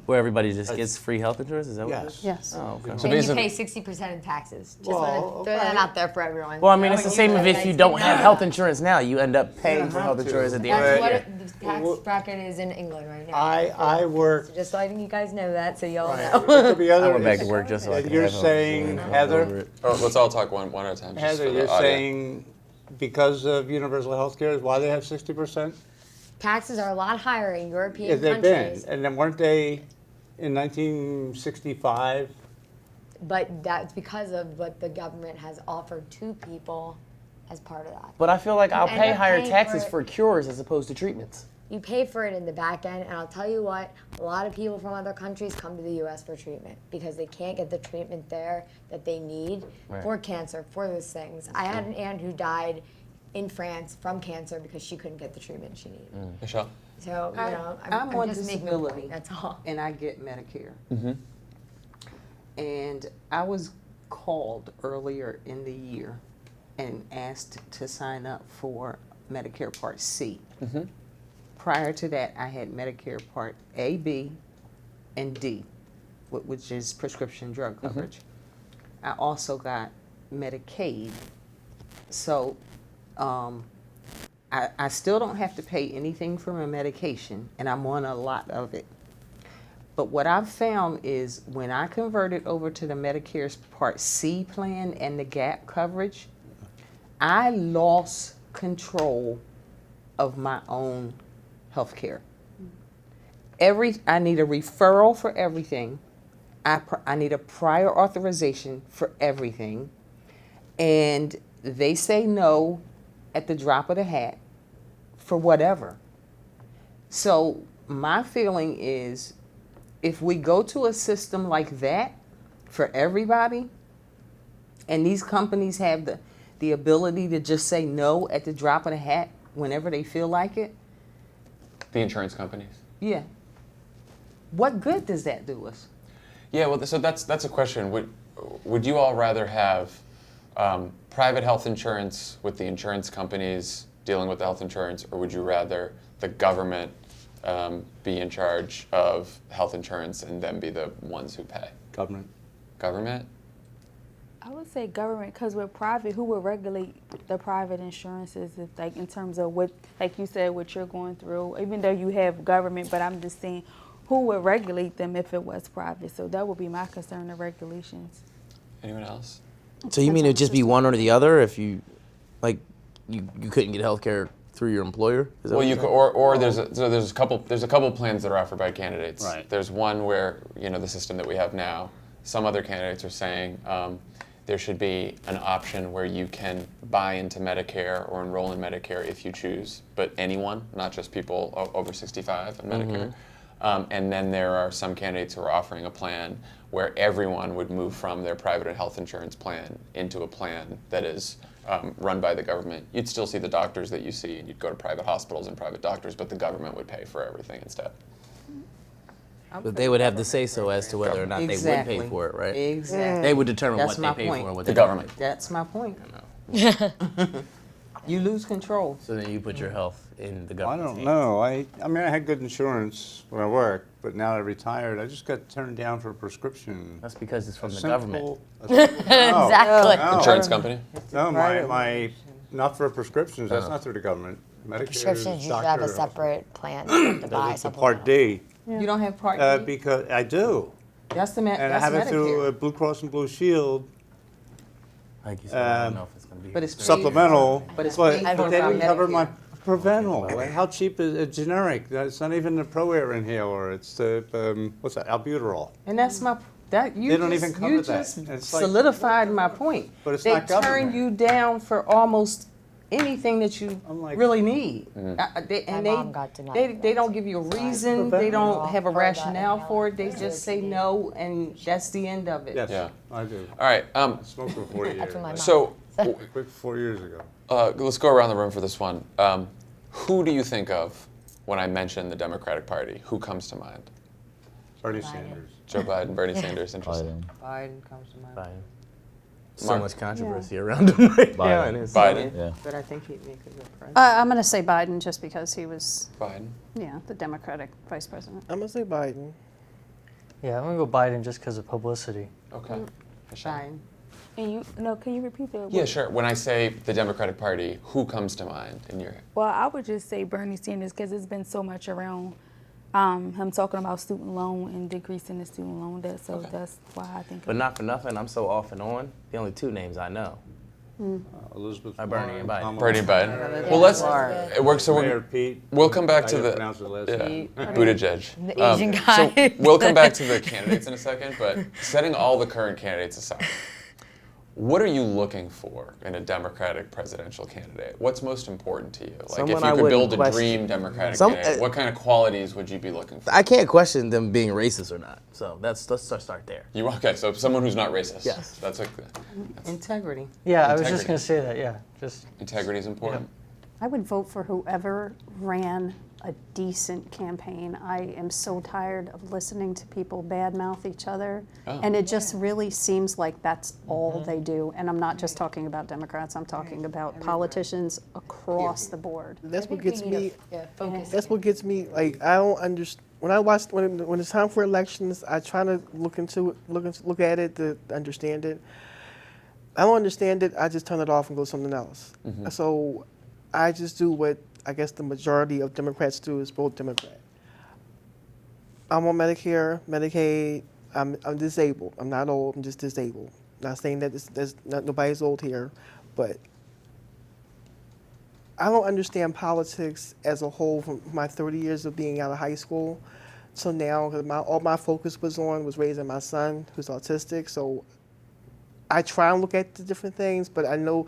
Where everybody just gets free health insurance? Is that what it is? Yes. Yes. Oh, okay. So And you basically, pay 60% in taxes. Just Well, want to throw that okay. out there for everyone. Well, I mean, it's So the same you if you guys don't can have know health that. insurance now, you end up paying don't for have health to. insurance at the end. That's Right. what the tax Well, bracket is in England right now. I work. So just letting you guys know that, so y'all Right. know. It could be I other. went back to work just so I And could you're have health saying, insurance. Heather, oh, let's all talk one at a time. Just Heather, for the you're audio. saying because of universal health care is why they have 60%? Taxes are a lot higher in European Yes, they've been. countries, And then weren't they in 1965? but that's because of what the government has offered to people as part of that. But I feel like I'll end pay up higher paying taxes for for cures as opposed to treatments. You pay for it in the back end, and I'll tell you what, a lot of people from other countries come to the U.S. for treatment because they can't get the treatment there that they need for cancer, for those things. I had an aunt who died in France from cancer because she couldn't get the treatment she needed. Michelle? So, you know, I'm on just making a disability. point, that's all. And I get Medicare. And I was called earlier in the year and asked to sign up for Medicare Part C. Prior to that, I had Medicare Part A, B, and D, which is prescription drug coverage. I also got Medicaid. So I still don't have to pay anything for my medication, and I'm on a lot of it. But what I've found is when I converted over to the Medicare's Part C plan and the gap coverage, I lost control of my own health care. I need a referral for everything. I need a prior authorization for everything. And they say no at the drop of the hat for whatever. So my feeling is if we go to a system like that for everybody, and these companies have the ability to just say no at the drop of the hat whenever they feel like it, The insurance companies? yeah. What good does that do us? Yeah, well, so that's a question. Would you all rather have private health insurance with the insurance companies dealing with the health insurance, or would you rather the government be in charge of health insurance and then be the ones who pay? Government. Government? I would say government, because we're private. Who would regulate the private insurances? If, like, in terms of what, like you said, what you're going through. Even though you have government, but I'm just saying, who would regulate them if it was private? So that would be my concern, the regulations. Anyone else? So you mean it'd just be one or the other if you, like, you couldn't get health care through your employer? Is that Well, what you you're could, saying? or there's a couple plans that are offered by candidates. Right. There's one where the system that we have now. Some other candidates are saying there should be an option where you can buy into Medicare or enroll in Medicare if you choose, but anyone, not just people over 65 in Medicare. And then there are some candidates who are offering a plan where everyone would move from their private health insurance plan into a plan that is run by the government. You'd still see the doctors that you see, and you'd go to private hospitals and private doctors, but the government would pay for everything instead. But they would have to say so as to whether or not they would Exactly. pay for it, right? Exactly. They would determine That's what my they pay point. for and what The they don't government. pay for. That's my point. You lose control. So then you put your health in the I government's don't hands. know. I mean, I had good insurance when I worked, but now that I retired, I just got turned down for a prescription. That's because it's from A the simple- government. a simple- no, Exactly. No, Insurance company? no, my not for prescriptions. That's not through the government. Medicare, Prescriptions, you should have a doctor, separate plan you have to buy. It's a Part supplemental. D You don't have Part D? because I do, That's the and I that's have it through Medicare. Blue Cross and Blue Shield Like you said, I don't know if it's going to be. But it's paid supplemental, But it's but paid for they by didn't cover my Medicare. Preventable. Like, how cheap is it? Generic? It's not even the ProAir inhaler. It's the what's that? Albuterol. And that's my that you They don't just, even cover you that. just It's like- solidified my point. But it's they not turn government. you down for almost anything that you I'm like- really need. My mom got denied they that. don't give you a reason. They Preventable. don't have a For that rationale for it. They inhaler. just say no, and that's the end of it. Yes, Yeah. I do. All right. I smoked for 40 years. That's what my mom So I quit 4 years ago. let's go around the room for this one. Who do you think of when I mention the Democratic Party? Who comes to mind? Bernie Sanders. Joe Biden, Bernie Sanders, interesting. Biden comes to mind. Biden. So Mark. much controversy around him right now. Biden. and it's- Biden. Yeah. But I think he'd make a good president. I'm going to say Biden just because he was, Biden. the Democratic vice president. I'm gonna say Biden. Yeah, I'm gonna go Biden just because of publicity. Okay. Michelle? Fine. And can you repeat that? Yeah, sure. When I say the Democratic Party, who comes to mind in your? Well, I would just say Bernie Sanders because it's been so much around him talking about student loan and decreasing the student loan debt. So that's why I think. But not for nothing, I'm so off and on. The only two names I know. Elizabeth Bernie and Biden. Bernie and Biden. Yeah. Well, let's. Mark. it works. So Mayor we're, Pete. we'll come back I to didn't the. pronounce his last Yeah, name. Buttigieg. The Asian guy. So we'll come back to the candidates in a second, but setting all the current candidates aside, what are you looking for in a Democratic presidential candidate? What's most important to you? Like, Someone if I you could wouldn't build a question. dream Democratic Some- candidate, what kind of qualities would you be looking for? I can't question them being racist or not. So let's start there. You okay? So someone who's not racist. Yes. That's like Integrity. Yeah, I was just Integrity. gonna say that. Yeah, just integrity is important. I would vote for whoever ran a decent campaign. I am so tired of listening to people badmouth each other. Oh. And it just really seems like that's all they do. And I'm not just talking about Democrats, I'm talking about politicians across the board. That's what gets me. Focus. That's what gets me. Like I don't understand. When I watch when it's time for elections, I try to look at it to understand it. I don't understand it. I just turn it off and go to something else. So I just do what I guess the majority of Democrats do is vote Democrat. I'm on Medicare, Medicaid. I'm disabled. I'm not old. I'm just disabled. Not saying that there's not nobody's old here, but I don't understand politics as a whole from my 30 years of being out of high school. So now, because all my focus was raising my son who's autistic. So I try and look at the different things, but I know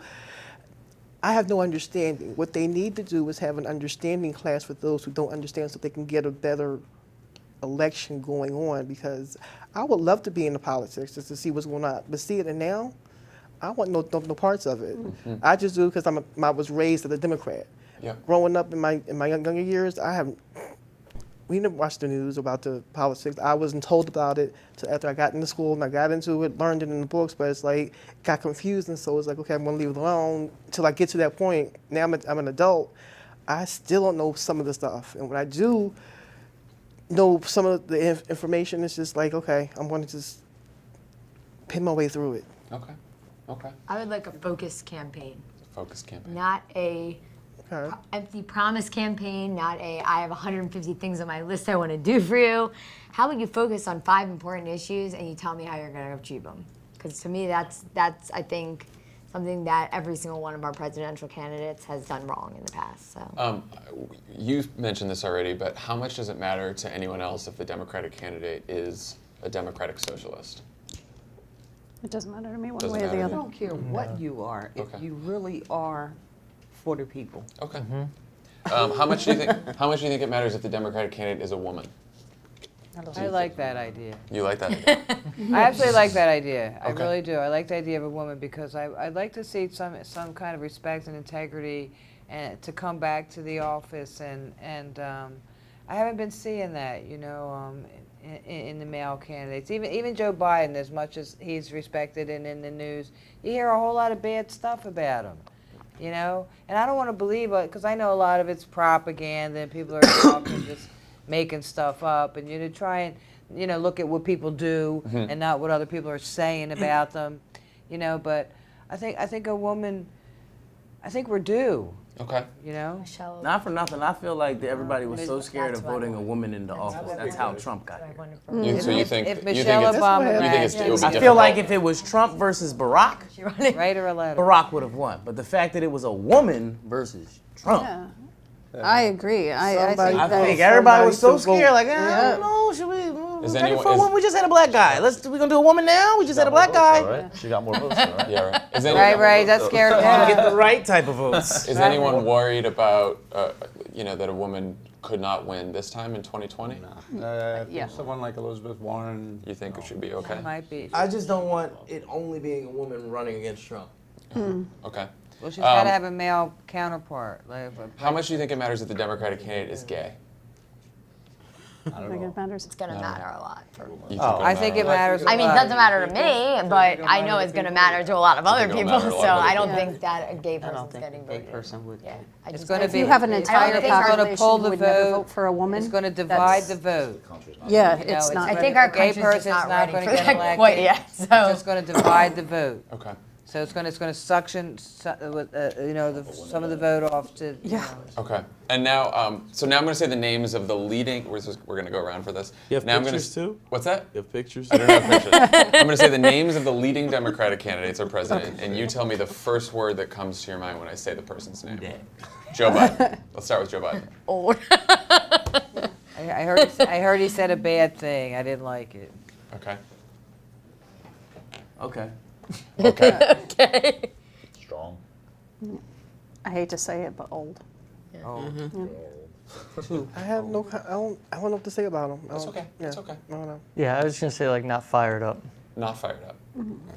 I have no understanding. What they need to do is have an understanding class for those who don't understand so they can get a better election going on, because I would love to be in the politics just to see what's going on. But see it now, I want no parts of it. I just do because I was raised as a Democrat. Yeah. Growing up in my younger years, we never watched the news about the politics. I wasn't told about it till after I got into school and I got into it, learned it in the books, but it's like, got confused, and so it's like, okay, I'm gonna leave it alone till I get to that point. Now I'm an adult. I still don't know some of the stuff, and when I do know some of the information, it's just like, okay, I'm gonna just pin my way through it. Okay. Okay. I would like a focused campaign, Focus campaign. not a Okay. empty promise campaign, not a I have 150 things on my list I want to do for you. How about you focus on 5 important issues and you tell me how you're going to achieve them? Because to me, that's I think something that every single one of our presidential candidates has done wrong in the past. So You mentioned this already, but how much does it matter to anyone else if the Democratic candidate is a Democratic socialist? It doesn't matter to me one Doesn't way or the matter. I other. don't care what you are, if Okay. you really are for the people. Okay. How much do you think it matters if the Democratic candidate is a woman? I like that idea. You like that idea? I absolutely like that idea. I Okay. really do. I like the idea of a woman because I'd like to see some kind of respect and integrity, and to come back to the office, and I haven't been seeing that, in the male candidates. Even Joe Biden, as much as he's respected and in the news, you hear a whole lot of bad stuff about him. And I don't want to believe it, because I know a lot of it's propaganda and people are talking, just making stuff up, and to try and look at what people do and not what other people are saying about them, But I think a woman, I think we're due. Okay. Michelle, Not for nothing. I feel like that everybody was so scared of That's what I voting a want. woman into office. That's how Trump got here. So you think If you think Michelle it's, Obama you think it's, had- it would be I difficult? feel like if it was Trump versus Barack, Write her a letter. Barack would have won. But the fact that it was a woman versus Trump, Yeah. I agree. I Somebody- think I that think everybody was so Somebody to scared. Like, I Yeah. don't know, should we? Is ready anyone- for a is- woman? We just had a black guy. We gonna do a woman now? We just had a black Got more guy. votes, though, right? She got more votes, though, right? Yeah, right. Is Right. That's scared Get her. the right type of votes. Is anyone worried about that a woman could not win this time in 2020? Yeah. Someone like Elizabeth Warren. You think it should be okay? Might be. I just don't want it only being a woman running against Trump. Okay. Well, she's got to have a male counterpart. How much do you think it matters if the Democratic candidate is gay? I think it matters. It's gonna matter a lot for me. You think Oh, it'll I think matter it a lot? matters. I mean, it doesn't matter to me, but I know it's gonna matter to a lot of other it'll people. matter to a So lot of other I don't people. think that a gay I don't person's think getting a gay voted. person would. Yeah, I It's just going to If be. you have an it's entire think our- gonna pull population the who would never vote. vote for a woman. It's going to divide that's- the vote. Yeah, You know, it's it's not. I gonna- think our a gay country's just person's not not ready gonna for get that elected. quite yet. It's So just going to divide the vote. Okay. So it's going to suction, some of the vote off to. Yeah. Okay. And now, so now I'm going to say the names of the leading. We're going to go around for this. You have now pictures I'm gonna, too? What's that? You have pictures? I don't have pictures. I'm going to say the names of the leading Democratic candidates or president, and you tell me the first word that comes to your mind when I say the person's name. Joe Biden. Let's start with Joe Biden. old. I heard he said a bad thing. I didn't like it. Okay. Okay. Okay. Strong. I hate to say it, but old. Oh. I have no. I don't know what to say about him. That's okay. That's okay. I don't know. Yeah, I was gonna say like not fired up. Not fired up.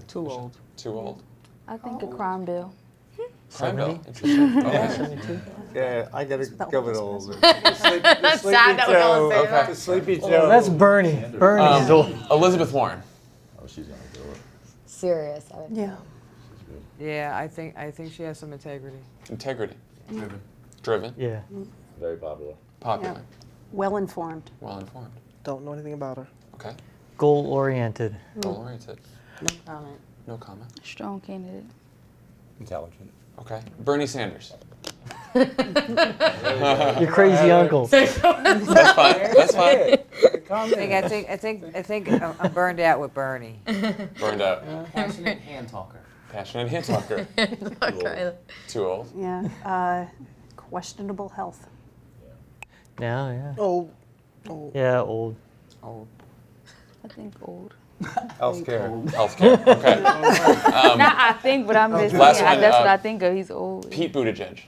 Too old. Too old. I think a crime bill. Crime bill. 70? Interesting. Okay. Yeah, I gotta go with old. That's sad that we all say Okay. that. The Sleepy Joe. That's Bernie. Bernie is old. Elizabeth Warren. Oh, she's gonna do it. Serious. I would Yeah. Yeah, I think she has some integrity. Integrity. Driven. Yeah. Very popular. Popular. Well informed. Well informed. Don't know anything about her. Okay. Goal oriented. Goal oriented. No comment. No comment. Strong candidate. Intelligent. Okay. Bernie Sanders. Your crazy uncle. That's fine. That's fine. I think I'm burned out with Bernie. Burned out. Passionate hand talker. Passionate hand talker. Okay. Too old. Yeah. Questionable health. Yeah, yeah. Oh. Yeah, old. Old. I think old. Healthcare. Healthcare. Okay. Not I think, but I'm just saying. Last one, That's what I think of. He's old. Pete Buttigieg.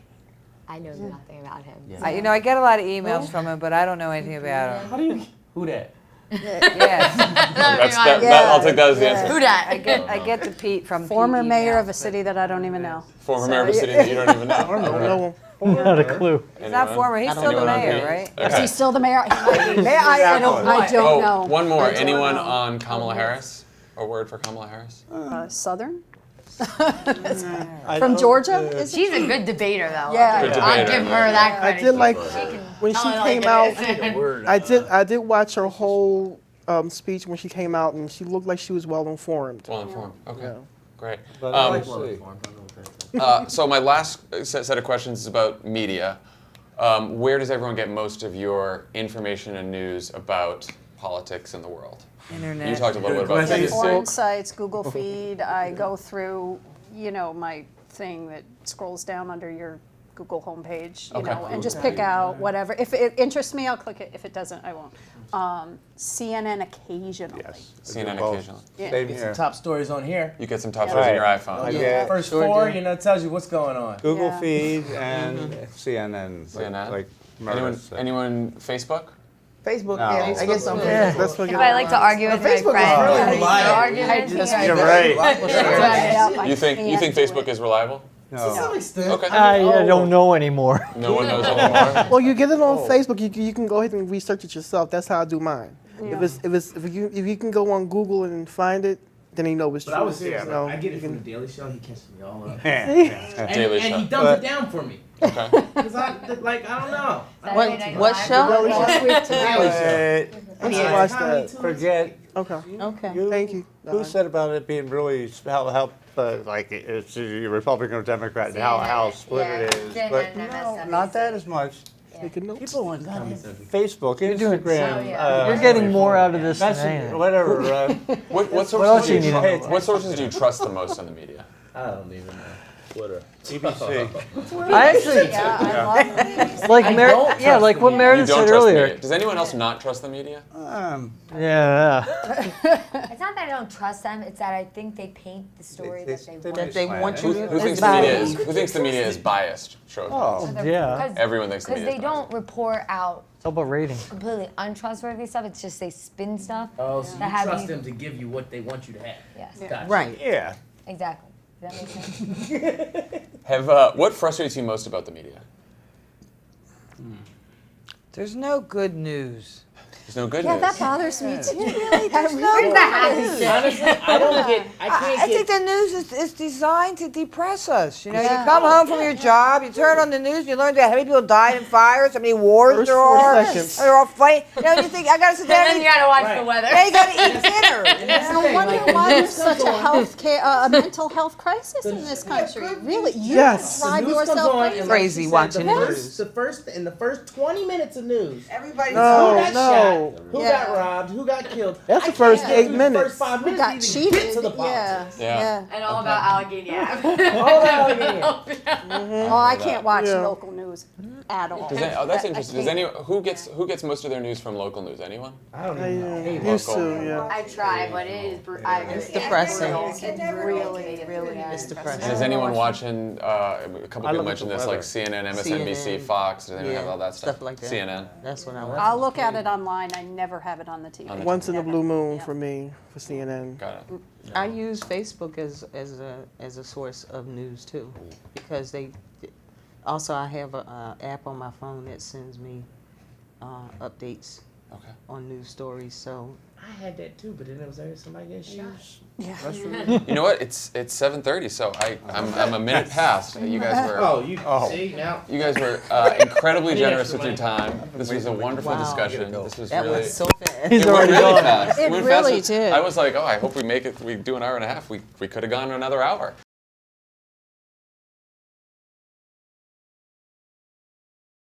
I know nothing about him. Yeah. I get a lot of emails from him, but I don't know anything about him. Who that? Yes. I'll take that as the answer. Who dat? I get the Pete from Former Pete mayor emails, of a city that I don't even know. Former mayor of a city that you don't even know. I don't know him. Not a clue. He's not former. He's still the Anyone on mayor, Pete? right? Okay. He's still the mayor. He might be mayor. I don't Oh, know. one more. I don't Anyone know. on Kamala Harris? A word for Kamala Harris? Southern? I From don't, Georgia? Is it? She's a good debater, though. Yeah. Good I'll debater. give her that I credit. did like can when she tell it like came it out. is. I did watch her whole speech when she came out, and she looked like she was well informed. Well informed. Okay. Yeah. Great. But So my last set of questions is about media. Where does everyone get most of your information and news about politics in the world? Internet. You talked a little bit about question. media. Foreign sites, Google Feed. I go through, my thing that scrolls down under your Google homepage, Okay. and just pick out whatever. If it interests me, I'll click it. If it doesn't, I won't. CNN occasionally. Yes. CNN Well, occasionally. Yeah. Same Get some here. top stories on here. You get some top stories on your Right. iPhone. I Yeah. get First Sure four, do. tells you what's going on. Google Yeah. Feed and CNN. CNN. Like Anyone? Meredith said. Anyone Facebook? Facebook, No. yeah, I get some. Yeah. That's what If I like to argue with my Facebook is friends, really like, reliable. arguments, You're right. You think Facebook is reliable? No. To some extent. Okay. I don't know anymore. No one knows anymore. Well, you get it on Facebook. You can go ahead and research it yourself. That's how I do mine. If you can go on Google and find it, then you know it's true. But I was serious. You know, I get it you from can- the Daily Show. He catches me all up. Yeah. Daily And he Show. dumbs it down for me. Okay. Cause I don't know. What show? Daily Show. I should watch Comedy that. too. Forget. Okay. Okay. Thank you. Who said about it being really help like it's a Republican or Democrat and how split it is? But no, not that as much. Taking notes. People want Facebook, Instagram. You're getting more out of this than I Messenger, am. whatever. What else sources you do you need to trust? What sources do you trust the most in the media? I don't even know. Twitter. BBC. I actually like like what You Meredith don't said trust the earlier. media. Does anyone else not trust the media? Yeah. It's not that I don't trust them, it's that I think they paint the story that they want. That they want you to. Who thinks the media is? Who thinks the media is biased? Show of Oh. Yeah. Everyone thinks the Because media they is don't report out It's all about ratings. completely untrustworthy stuff. It's just they spin stuff. Oh, so that you have trust you- them to give you what they want you to have. Yes, Gotcha. Right. Yeah. exactly. Does that make sense? What frustrates you most about the media? There's no good news. There's no good Yeah, news. that bothers me too. Really? That There's really no bothers me. Honestly, I don't get. I can't I get. think the news is designed to depress us. You know, Yeah. you come home from your job, you turn on the news, you learn about how many people died in fires, how many wars First there 4 are. seconds. They're all fighting. You know, you think I gotta sit And down then and you gotta watch Right. the weather. now you gotta eat dinner. No wonder why there's such a mental health crisis in this country. Really, you Yes. drive The news comes yourself on, crazy. and like Crazy she said, watching the the first, in the first 20 minutes of news. Everybody's Who No, got no. shot? Who Yeah. got robbed? Who got killed? That's the I first can't get 8 through minutes. The first 5 Who minutes got to even cheated? get to the Yeah, politics. Yeah. And all about Allegheny Ave. Hold on again. Oh, I can't watch Yeah. local news at all. Does that's I interesting. Does can't. who gets most of their news from local news? Anyone? I don't I even know. used to, yeah. I try, but it is. It's depressing. Really, really It's is. depressing. And is anyone watching? A couple I people look at mentioned the this, like weather. CNN, MSNBC, CNN. Fox. Does anyone Yeah, have all that stuff? like that. CNN. That's what I watch. I'll look at it online. I never have it on the TV. Once in a Never. blue moon Yeah. for me, for CNN. Got it. I use Facebook as a source of news too, because they also I have a app on my phone that sends me updates Okay. on news stories. So I had that too, but then there was somebody getting shot. Yeah. You know what? It's 7:30, so I'm a minute past. You guys were. Oh, you see now. You guys were incredibly Any generous extra with your time. This was a wonderful Wow. discussion. This was that really. was so fast. It went really fast. It went really fast. did. I was like, oh, I hope we make it. We do an hour and a half. We could have gone another hour.